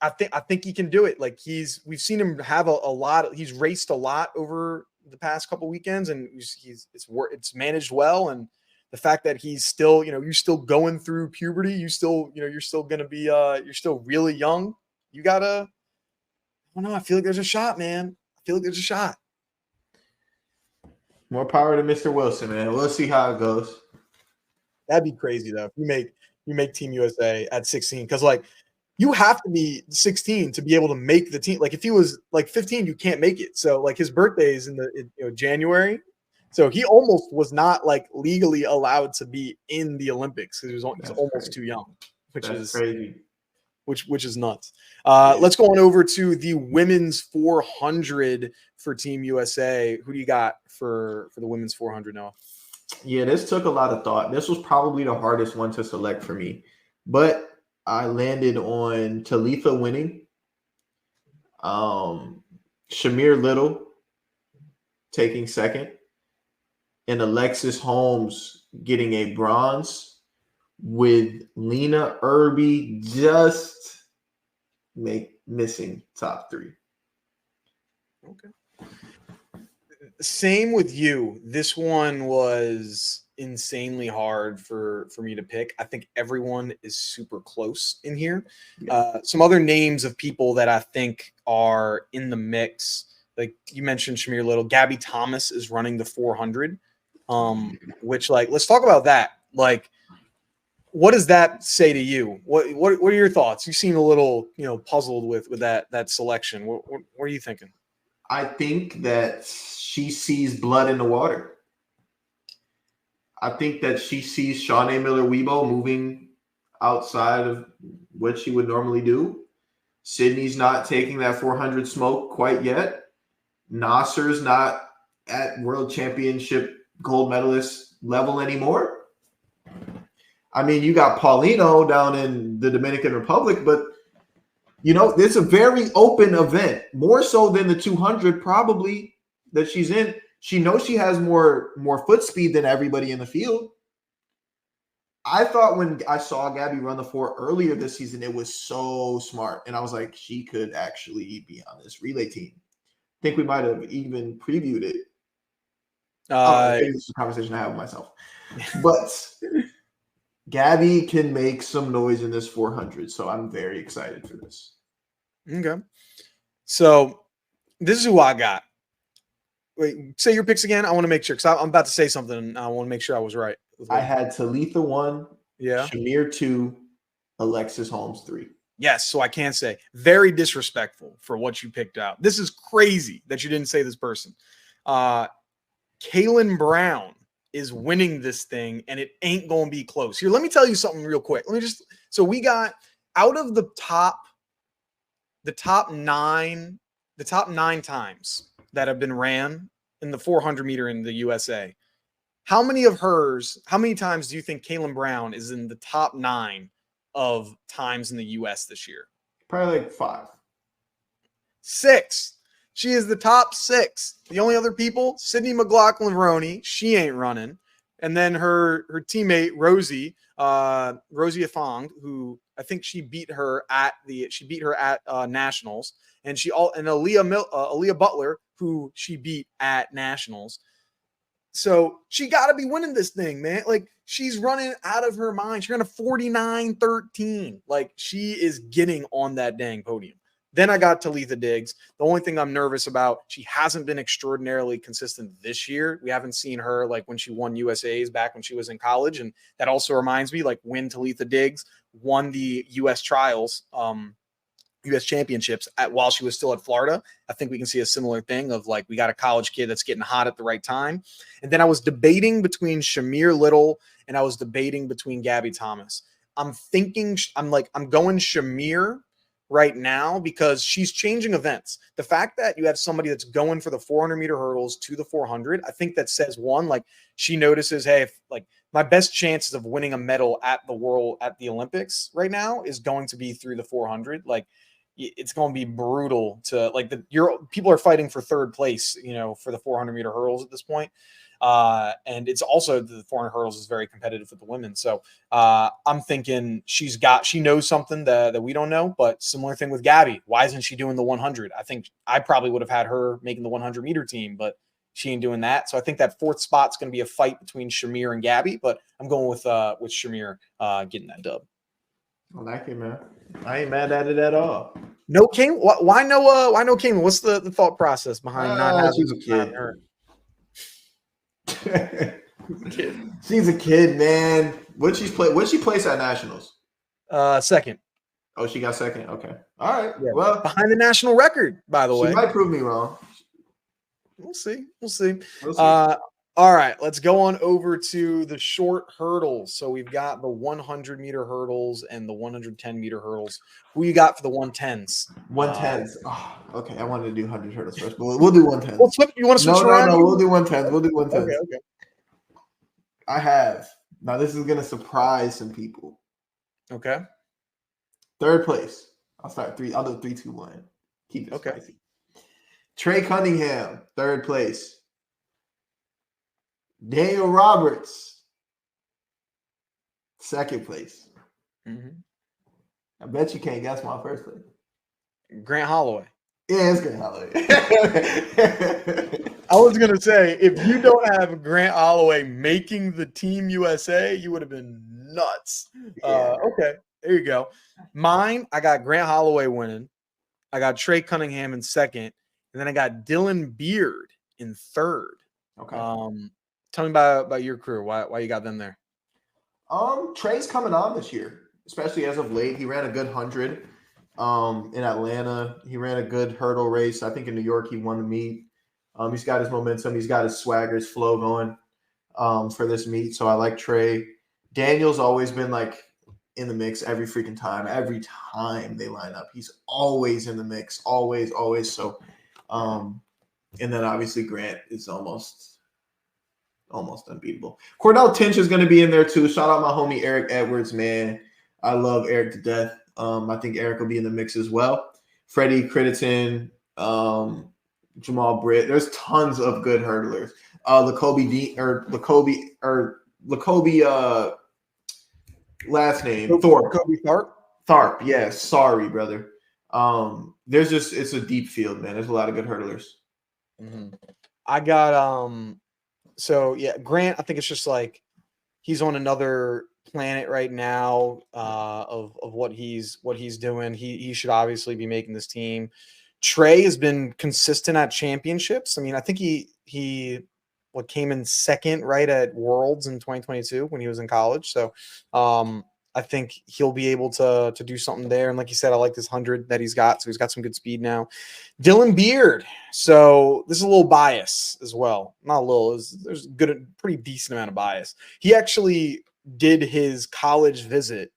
I think he can do it. Like we've seen him have a lot. He's raced a lot over the past couple weekends, and it's managed well. And the fact that he's still, you're still going through puberty, you're still going to be, you're still really young. You gotta, I don't know. I feel like there's a shot, man. I feel like there's a shot. More power to Mr. Wilson, man. We'll see how it goes. That'd be crazy though. If you make Team USA at 16, because like you have to be 16 to be able to make the team. Like if he was like 15, you can't make it. So like his birthday is in January, so he almost was not like legally allowed to be in the Olympics because he's almost too young, which is crazy. Which is nuts. Let's go on over to the women's 400 for Team USA. Who do you got for the women's 400 now? Yeah, this took a lot of thought. This was probably the hardest one to select for me, but I landed on Talitha winning, Shamier Little taking second, and Alexis Holmes getting a bronze, with Lena Irby just missing top 3. Okay. Same with you. This one was insanely hard for me to pick. I think everyone is super close in here. Yeah. Some other names of people that I think are in the mix, like you mentioned Shamier Little. Gabby Thomas is running the 400, which like let's talk about that. Like, what does that say to you? What are your thoughts? You seem a little, puzzled with that selection. What are you thinking? I think that she sees blood in the water. I think that she sees Shawnee Miller-Weibo moving outside of what she would normally do. Sydney's not taking that 400 smoke quite yet. Nasser's not at world championship gold medalist level anymore. I mean, you got Paulino down in the Dominican Republic, but, it's a very open event, more so than the 200 probably that she's in. She knows she has more foot speed than everybody in the field. I thought when I saw Gabby run the 4 earlier this season, it was so smart. And I was like, she could actually be on this relay team. I think we might have even previewed it. Maybe this is a conversation I have with myself. But Gabby can make some noise in this 400. So I'm very excited for this. Okay. So this is who I got. Wait, say your picks again. I want to make sure because I'm about to say something. And I want to make sure I was right. I had Talitha 1, yeah, Shamier 2, Alexis Holmes 3. Yes, so I can't say. Very disrespectful for what you picked out. This is crazy that you didn't say this person. Kaylyn Brown is winning this thing, and it ain't going to be close. Here, let me tell you something real quick. So we got out of the top 9 times that have been ran in the 400 meter in the USA. How many times do you think Kaylyn Brown is in the top 9 of times in the US this year? Probably like 5. 6. She is the top 6. The only other people, Sydney McLaughlin Levrone, she ain't running. And then her teammate Rosie Afong, who I think she beat her at nationals, and Aleia Butler, who she beat at nationals. So she got to be winning this thing, man. Like, she's running out of her mind. She's running a 49.13. Like, she is getting on that dang podium. Then I got Talitha Diggs. The only thing I'm nervous about, she hasn't been extraordinarily consistent this year. We haven't seen her like when she won USAs back when she was in college. And that also reminds me, like, when Talitha Diggs won the US trials, U.S. championships while she was still at Florida. I think we can see a similar thing of like, we got a college kid that's getting hot at the right time. And then I was debating between Shamier Little and I was debating between Gabby Thomas. I'm going Shamier right now because she's changing events. The fact that you have somebody that's going for the 400 meter hurdles to the 400, I think that says one, like, she notices, hey, if like my best chances of winning a medal at the Olympics right now is going to be through the 400. Like, it's going to be brutal to like people are fighting for third place, for the 400 meter hurdles at this point. And it's also the 400 hurdles is very competitive with the women. So I'm thinking she knows something that we don't know, but similar thing with Gabby. Why isn't she doing the 100? I think I probably would have had her making the 100 meter team, but she ain't doing that. So I think that 4th spot's going to be a fight between Shamier and Gabby, but I'm going with Shamier getting that dub. I like it, man. I ain't mad at it at all. No King? Why no King? What's the thought process behind not having she's a kid? She's a kid, man. What'd she place at nationals? 2nd. Oh, she got 2nd. Okay. All right. Yeah. Well, behind the national record, by the way. She might prove me wrong. We'll see. All right, let's go on over to the short hurdles. So we've got the 100 meter hurdles and the 110 meter hurdles. Who you got for the 110s? 110s. Okay. I wanted to do 100 hurdles first, but we'll do 110s. Well, you want to switch around? No. We'll do 110s. We'll do 110s. Okay. I have. Now, this is going to surprise some people. Okay. 3rd place. I'll start 3. I'll do 3, 2, 1. Keep it spicy. Trey Cunningham, 3rd place. Daniel Roberts, 2nd place. Mm-hmm. I bet you can't guess my 1st place. Grant Holloway. Yeah, it's Grant Holloway. I was going to say, if you don't have Grant Holloway making the Team USA, you would have been nuts. Yeah. Okay, there you go. Mine, I got Grant Holloway winning. I got Trey Cunningham in 2nd. And then I got Dylan Beard in 3rd. Okay. Tell me about your crew. Why you got them there? Trey's coming on this year, especially as of late. He ran a good 100 in Atlanta. He ran a good hurdle race. I think in New York he won the meet. He's got his momentum. He's got his swagger, his flow going for this meet. So I like Trey. Daniel's always been like in the mix every freaking time. Every time they line up, he's always in the mix. Always. So, and then obviously Grant is almost unbeatable. Cordell Tinch is going to be in there too. Shout out my homie Eric Edwards, man. I love Eric to death. I think Eric will be in the mix as well. Freddie Critterton, Jamal Britt. There's tons of good hurdlers. last name Thorpe. Kobe Tharp. Tharp, yes. Sorry, brother. It's a deep field, man. There's a lot of good hurdlers. Mm-hmm. I got so yeah, Grant, I think it's just like he's on another planet right now of what he's doing. He should obviously be making this team. Trey has been consistent at championships. I mean, I think he came in second right at Worlds in 2022 when he was in college. So I think he'll be able to do something there. And like you said, I like this 100 that he's got. So he's got some good speed now. Dylan Beard. So this is a little bias as well. Not a little. There's pretty decent amount of bias. He actually did his college visit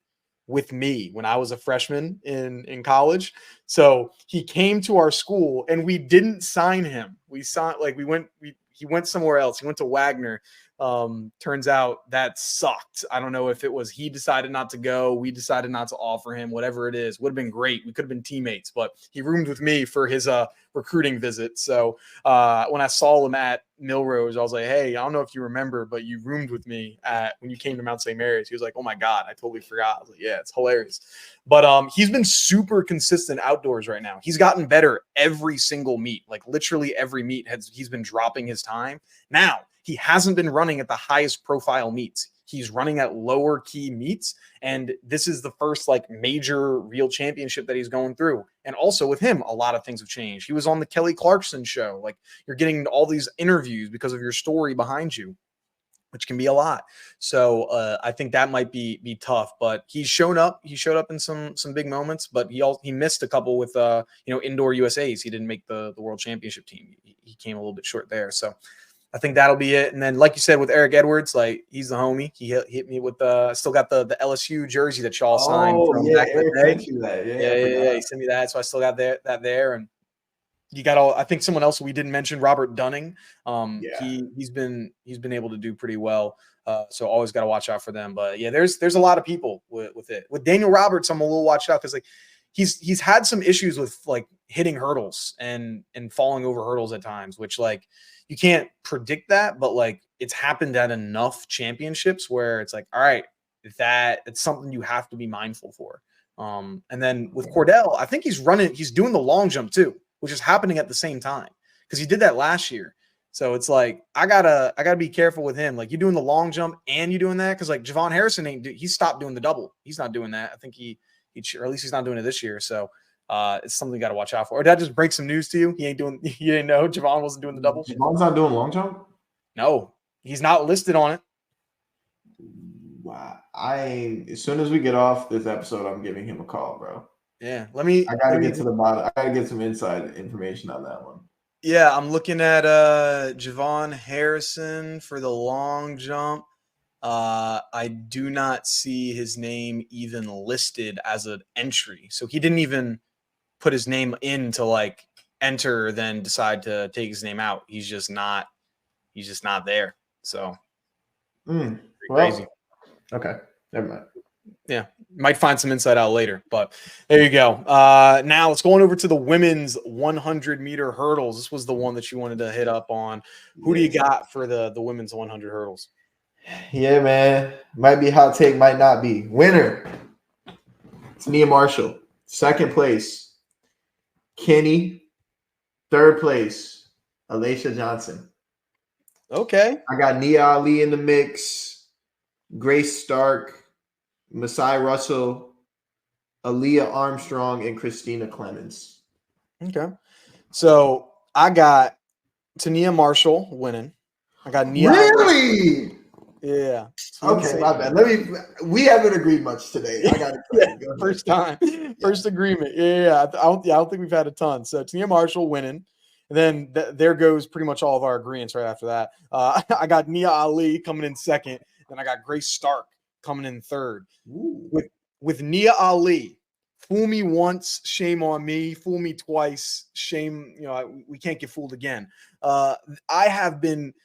with me when I was a freshman in college. So he came to our school and we didn't sign him. He went somewhere else. He went to Wagner. Turns out that sucked. I don't know if it was he decided not to go, we decided not to offer him, whatever it is. Would have been great. We could have been teammates, but he roomed with me for his recruiting visit. So when I saw him at Milrose, I was like, hey, I don't know if you remember, but you roomed with me when you came to Mount St. Mary's. He was like, oh my God, I totally forgot. I was like, yeah, it's hilarious. But he's been super consistent outdoors right now. He's gotten better every single meet, like literally every meet he's been dropping his time. Now, he hasn't been running at the highest profile meets. He's running at lower key meets. And this is the first like major real championship that he's going through. And also with him, a lot of things have changed. He was on the Kelly Clarkson show. Like you're getting all these interviews because of your story behind you, which can be a lot. So I think that might be tough, but he's shown up. He showed up in some big moments, but he missed a couple with indoor USAs. He didn't make the world championship team. He came a little bit short there. So I think that'll be it. And then, like you said, with Eric Edwards, like he's the homie. He hit me with still got the LSU jersey that y'all signed from back in the day. Yeah. He sent me that, so I still got that there. And you got I think someone else we didn't mention, Robert Dunning. He's been able to do pretty well. So always got to watch out for them. But yeah, there's a lot of people with it. With Daniel Roberts, I'm a little watched out because like he's had some issues with like hitting hurdles and falling over hurdles at times, which like you can't predict that, but like it's happened at enough championships where it's like, all right, it's something you have to be mindful for. And then with Cordell, I think he's doing the long jump too, which is happening at the same time because he did that last year. So it's like I gotta be careful with him. Like you're doing the long jump and you're doing that because like Javon Harrison he stopped doing the double. He's not doing that. I think or at least he's not doing it this year. So it's something you got to watch out for. Or did I just break some news to you? You didn't know Javon wasn't doing the double? Javon's not doing long jump? No, he's not listed on it. Wow. As soon as we get off this episode, I'm giving him a call, bro. Yeah. I gotta get to the bottom. I gotta get some inside information on that one. Yeah, I'm looking at Javon Harrison for the long jump. I do not see his name even listed as an entry. So he didn't even put his name in to like enter, then decide to take his name out. He's just not there. So crazy. Okay. Never mind. Yeah. Might find some insight out later, but there you go. Now let's go on over to the women's 100-meter hurdles. This was the one that you wanted to hit up on. Who do you got for the women's 100 hurdles? Yeah, man. Might be hot take, might not be. Winner, Tonea Marshall. Second place, Kenny. Third place, Aleia Johnson. Okay. I got Nia Ali in the mix, Grace Stark, Masai Russell, Aleia Armstrong, and Christina Clemens. Okay. So I got Tonea Marshall winning. I got Nia. Really? Yeah. Okay, my bad. We haven't agreed much today. I got it. Go first time. First agreement. Yeah. I don't think we've had a ton. So Tonea Marshall winning. And then there goes pretty much all of our agreements right after that. I got Nia Ali coming in second. Then I got Grace Stark coming in third. Ooh. With Nia Ali, fool me once, shame on me. Fool me twice, shame. We can't get fooled again. I have been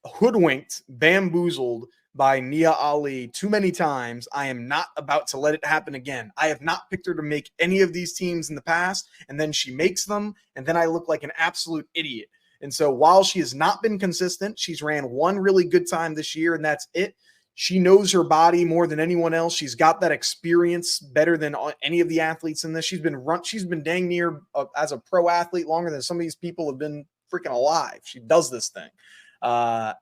hoodwinked, bamboozled by Nia Ali too many times. I am not about to let it happen again. I have not picked her to make any of these teams in the past, and then she makes them, and then I look like an absolute idiot. And so while she has not been consistent, she's ran one really good time this year, and that's it. She knows her body more than anyone else. She's got that experience better than any of the athletes in this. She's been dang near as a pro athlete longer than some of these people have been freaking alive. She does this thing. I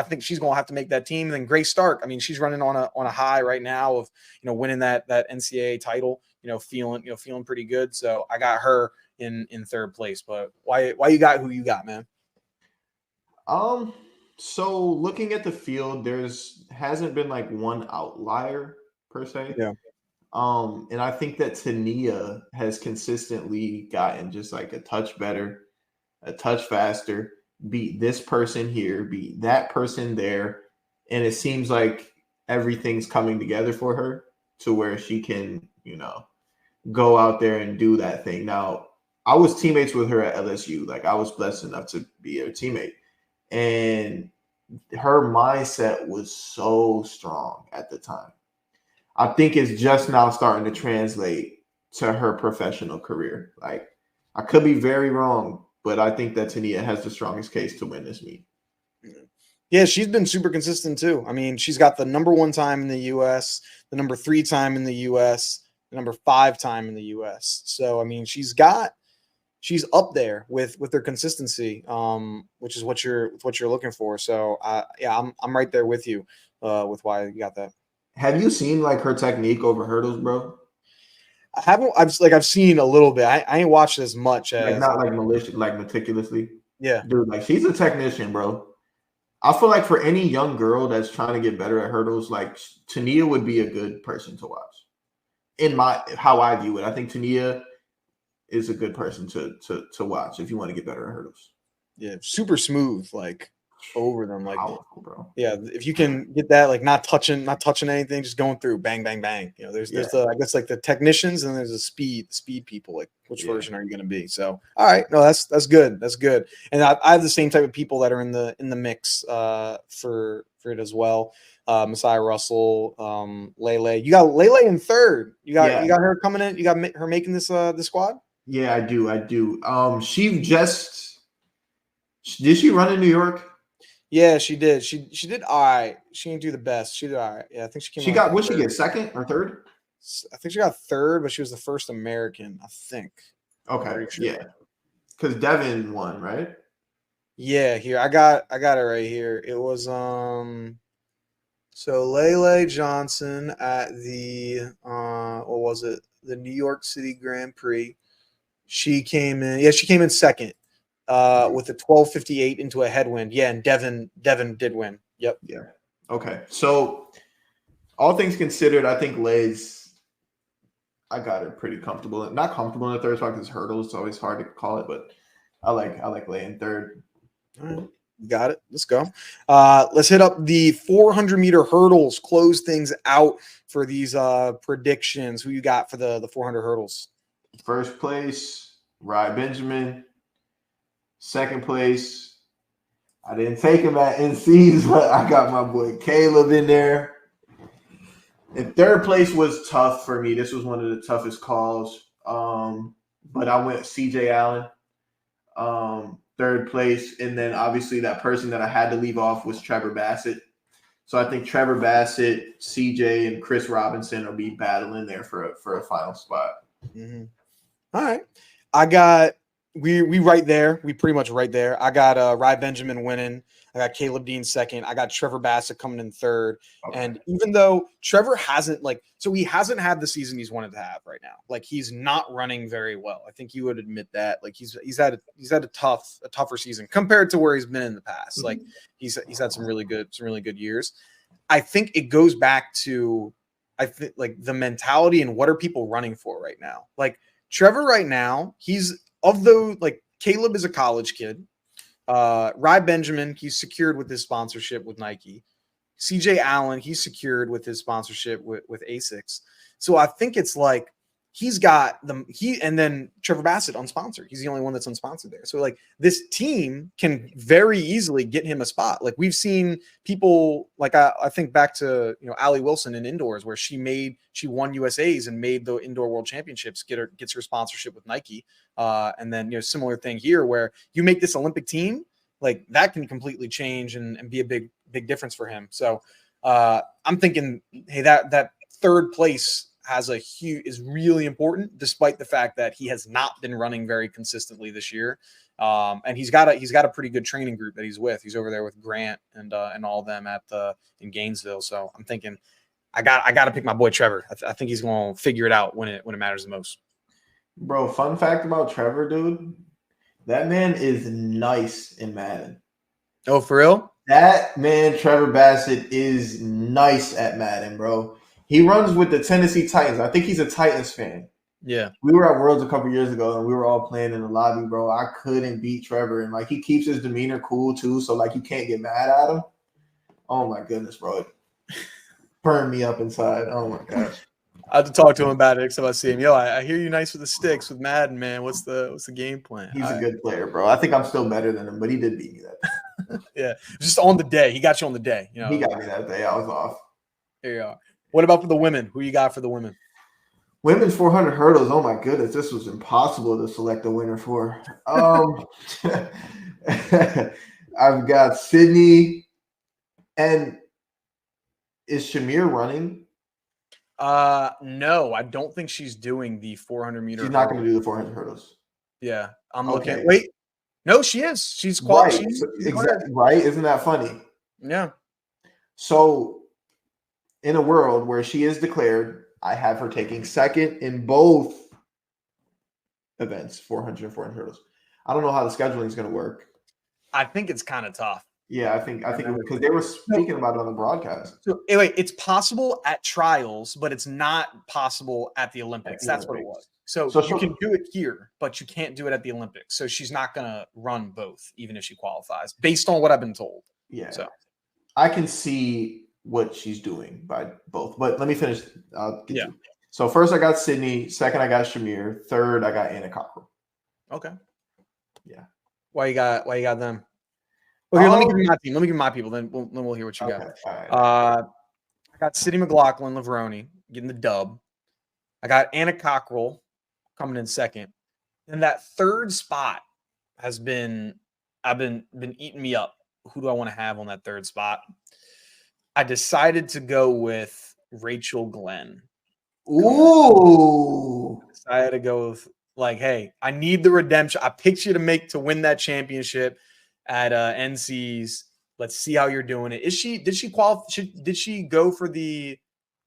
think she's going to have to make that team. And then Grace Stark, I mean, she's running on a high right now of, winning that NCAA title, feeling pretty good. So I got her in third place. But why you got who you got, man? So looking at the field, hasn't been like one outlier per se. Yeah. And I think that Tonea has consistently gotten just like a touch better, a touch faster, beat this person here, beat that person there. And it seems like everything's coming together for her to where she can, go out there and do that thing. Now, I was teammates with her at LSU. Like, I was blessed enough to be her teammate. And her mindset was so strong at the time. I think it's just now starting to translate to her professional career. Like, I could be very wrong, but I think that Tonea has the strongest case to win this meet. Yeah, she's been super consistent too. I mean, she's got the number 1 time in the U.S., the number 3 time in the U.S., the number 5 time in the U.S. So, I mean, she's up there with their consistency, which is what you're looking for. So, I'm right there with you with why you got that. Have you seen like her technique over hurdles, bro? I haven't. I've seen a little bit. I ain't watched as much as like not like meticulously. Yeah, dude. Like, she's a technician, bro. I feel like for any young girl that's trying to get better at hurdles, like Tonea would be a good person to watch. In how I view it, I think Tonea is a good person to watch if you want to get better at hurdles. Yeah, super smooth, like over them, like powerful, bro. Yeah, if you can get that, like not touching anything, just going through, bang, bang, bang. There's the, I guess, like the technicians, and there's the speed people. Like, which version are you going to be? So, all right, no, that's good. That's good. And I have the same type of people that are in the mix for it as well. Messiah Russell, Lele. You got Lele in third. You got her coming in. You got her making this squad. Yeah, I do. Did she run in New York? Yeah, she did. She did all right. She didn't do the best. She did all right. Yeah, I think she came. What she get, second or third? I think she got third, but she was the first American, I think. Okay, sure. Yeah, because Devin won, right? Yeah, here I got it right here. It was so Lele Johnson at the what was it? The New York City Grand Prix. She came in. Yeah, she came in second. With a 12:58 into a headwind. Yeah, and Devin did win. Yep. Yeah. Okay. So, all things considered, I think I got her pretty comfortable. Not comfortable in the third spot because hurdles. It's always hard to call it, but I like Lei in third. All right. Got it. Let's go. Let's hit up the 400-meter hurdles. Close things out for these predictions. Who you got for the 400 hurdles? First place, Rye Benjamin. Second place, I didn't take him at NC's, but I got my boy Caleb in there. And third place was tough for me. This was one of the toughest calls. But I went CJ Allen, third place. And then obviously that person that I had to leave off was Trevor Bassitt. So I think Trevor Bassitt, CJ, and Chris Robinson will be battling there for a final spot. Mm-hmm. All right. I got we right there. We pretty much right there. I got Rye Benjamin winning. I got Caleb Dean second. I got Trevor Bassitt coming in third. Okay. And even though Trevor hasn't he hasn't had the season he's wanted to have right now. Like, he's not running very well. I think you would admit that. Like, he's had a tougher season compared to where he's been in the past. Mm-hmm. Like, he's had some really good years. I think it goes back to like the mentality and what are people running for right now. Like, Trevor right now, Caleb is a college kid. Rye Benjamin, he's secured with his sponsorship with Nike. CJ Allen, he's secured with his sponsorship with ASICS. So I think it's like he's got and then Trevor Bassitt unsponsored. He's the only one that's unsponsored there. So like this team can very easily get him a spot. Like we've seen people like I think back to Allie Wilson in indoors where she won USA's and made the indoor world championships, gets her sponsorship with Nike. And then similar thing here where you make this Olympic team, like that can completely change and be a big difference for him. So I'm thinking, hey, that third place is really important, despite the fact that he has not been running very consistently this year. And he's got a pretty good training group that he's with. He's over there with Grant and all of them in Gainesville. So I'm thinking I got to pick my boy Trevor. I think he's going to figure it out when it matters the most. Bro, fun fact about Trevor, dude. That man is nice in Madden. Oh, for real? That man, Trevor Bassitt, is nice at Madden, bro. He runs with the Tennessee Titans. I think he's a Titans fan. Yeah. We were at Worlds a couple years ago, and we were all playing in the lobby, bro. I couldn't beat Trevor, and like he keeps his demeanor cool too, so like you can't get mad at him. Oh my goodness, bro! It burned me up inside. Oh my gosh. I have to talk to him about it next time I see him. Yo, I hear you nice with the sticks with Madden, man. What's the game plan? He's a good player, bro. I think I'm still better than him, but he did beat me that day. Yeah, just on the day. He got you on the day. You know, he got me that day. I was off. Here you are. What about for the women? Who you got for the women? Women's 400 hurdles. Oh my goodness, this was impossible to select a winner for. I've got Sydney, and is Shamier running? No, I don't think she's doing the 400 meter. She's not going to do the 400 hurdles. Yeah, I'm looking. Wait, no, she is. She's qualified. Right. Exactly. Right? Isn't that funny? Yeah. So, in a world where she is declared, I have her taking second in both events, 400 and 400 hurdles. I don't know how the scheduling is going to work. I think it's kind of tough. Yeah, I think because they were speaking about it on the broadcast. So anyway, it's possible at trials, but it's not possible at the Olympics. That's what it was. So you can do it here, but you can't do it at the Olympics. So she's not going to run both, even if she qualifies, based on what I've been told. Yeah. So I can see what she's doing by both. But let me finish. Yeah. So first I got Sydney. Second I got Shamier. Third I got Anna Cockrell. Okay. Yeah. Why you got them? Well, here, let me give you my team. Let me give you my people. Then we'll hear what you got. Right. I got Sydney McLaughlin, Levrone getting the dub. I got Anna Cockrell coming in second. And that third spot has been eating me up. Who do I want to have on that third spot? I decided to go with Rachel Glenn. Ooh. I decided to go with hey, I need the redemption. I picked you to win that championship at NC's. Let's see how you're doing it. Did she qualify? Did she go for the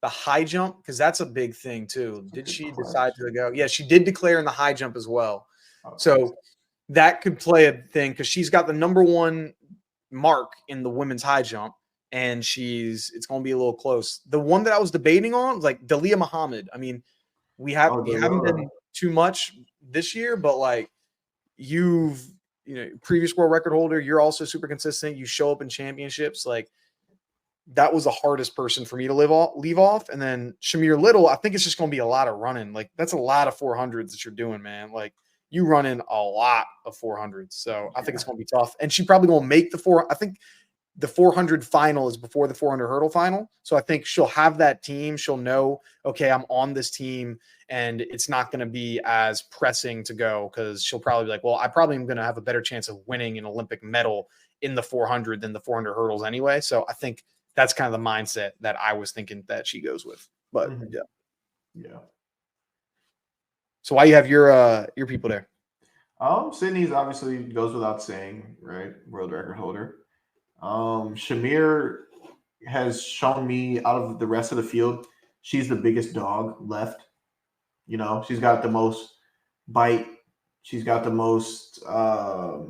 high jump? Because that's a big thing too. Did she decide to go? Yeah, she did declare in the high jump as well. Okay. So that could play a thing because she's got the number one mark in the women's high jump, and it's going to be a little close. The one that I was debating on was Dalia Muhammad. I mean, we haven't been too much this year, but previous world record holder, you're also super consistent. You show up in championships. That was the hardest person for me to leave off. And then Shamier Little, I think it's just going to be a lot of running. That's a lot of 400s that you're doing, man. You run in a lot of 400s. So I think it's going to be tough. And she probably going to make I think the 400 final is before the 400 hurdle final. So I think she'll have that team. She'll know, okay, I'm on this team, and it's not going to be as pressing to go because she'll probably be like, well, I probably am going to have a better chance of winning an Olympic medal in the 400 than the 400 hurdles anyway. So I think that's kind of the mindset that I was thinking that she goes with. But yeah. So why you have your people there? Sydney's obviously goes without saying, right? World record holder. Shamier has shown me out of the rest of the field, she's the biggest dog left. She's got the most bite. She's got the most, I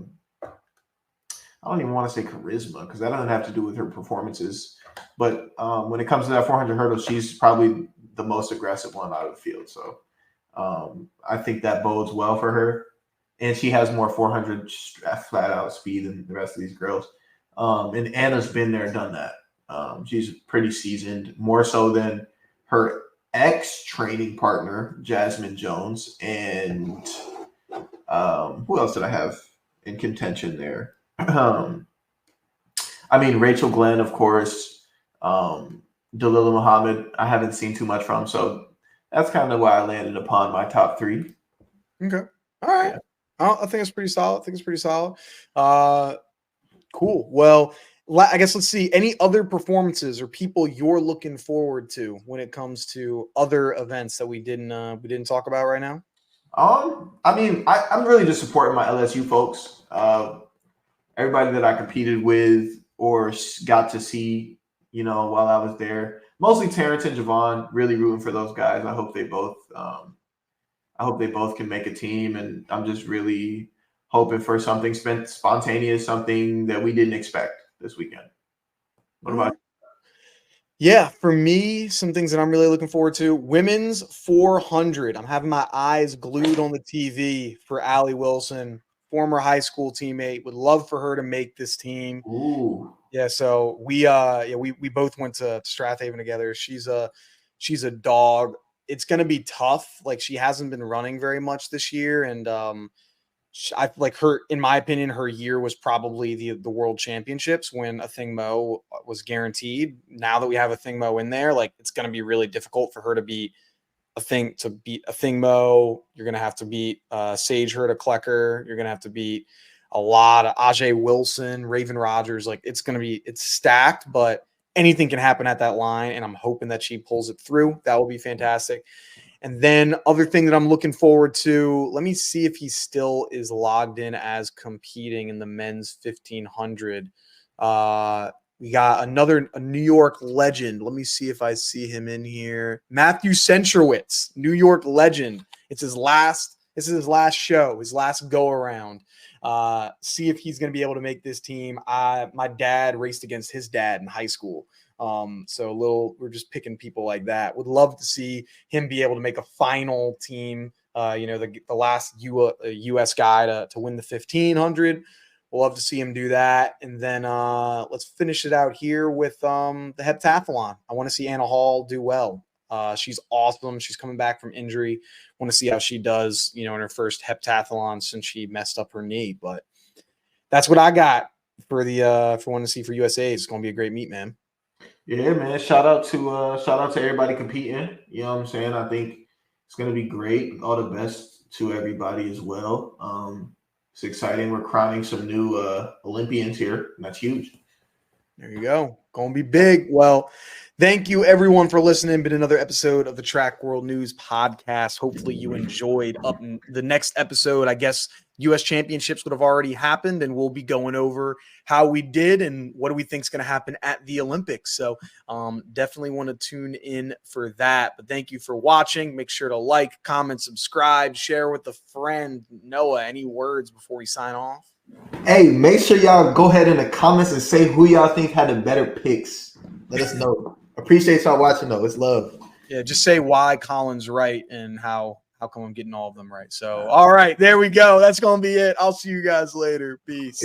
don't even want to say charisma because that doesn't have to do with her performances. But when it comes to that 400 hurdle, she's probably the most aggressive one out of the field. So I think that bodes well for her. And she has more 400 flat out speed than the rest of these girls. And Anna's been there, done that. She's pretty seasoned, more so than her ex-training partner, Jasmine Jones. And who else did I have in contention there? Rachel Glenn, of course. Dalilah Muhammad, I haven't seen too much from. So that's kind of why I landed upon my top three. Okay. All right. Yeah. I think it's pretty solid. Cool. Well, I guess let's see any other performances or people you're looking forward to when it comes to other events that we didn't talk about right now. I mean, I'm really just supporting my LSU folks. Everybody that I competed with or got to see, while I was there. Mostly Terrence and Javon. Really rooting for those guys. I hope they both. I hope they both can make a team, and I'm just really hoping for something spontaneous, something that we didn't expect this weekend. What about you? Yeah, for me, some things that I'm really looking forward to. Women's 400. I'm having my eyes glued on the TV for Allie Wilson, former high school teammate. Would love for her to make this team. Ooh. Yeah, so we both went to Strathaven together. She's a dog. It's gonna be tough. Like she hasn't been running very much this year, and I like her. In my opinion, her year was probably the World Championships when a Thing Mo was guaranteed. Now that we have a Thing Mo in there, like it's gonna be really difficult for her to beat a Thing Mo. You're gonna have to beat Sage Herta Klecker. You're gonna have to beat a lot of Ajay Wilson, Raven Rogers. Like it's stacked, but anything can happen at that line. And I'm hoping that she pulls it through. That will be fantastic. And then other thing that I'm looking forward to, let me see if he still is logged in as competing in the men's 1500. We got a New York legend. Let me see if I see him in here. Matthew Centrowitz, New York legend. This is his last show, his last go around. See if he's going to be able to make this team. My dad raced against his dad in high school. We're just picking people like that. Would love to see him be able to make a final team. The last U.S. guy to win the 1500. We'll love to see him do that. And then let's finish it out here with the heptathlon. I want to see Anna Hall do well. She's awesome. She's coming back from injury. Want to see how she does, in her first heptathlon since she messed up her knee. But that's what I got for want to see for USA. It's going to be a great meet, man. Yeah, man. Shout out to everybody competing. You know what I'm saying? I think it's going to be great. All the best to everybody as well. It's exciting. We're crowning some new Olympians here. And that's huge. There you go. Going to be big. Well, thank you everyone for listening. Been another episode of the Track World News podcast. Hopefully you enjoyed. Up in the next episode, I guess U.S. Championships would have already happened, and we'll be going over how we did and what do we think is going to happen at the Olympics. So definitely want to tune in for that. But thank you for watching. Make sure to like, comment, subscribe, share with a friend. Noah, any words before we sign off? Hey, make sure y'all go ahead in the comments and say who y'all think had the better picks. Let us know. Appreciate y'all watching, though. It's love. Yeah, just say why Colin's right and how come I'm getting all of them right. So, all right, there we go. That's going to be it. I'll see you guys later. Peace.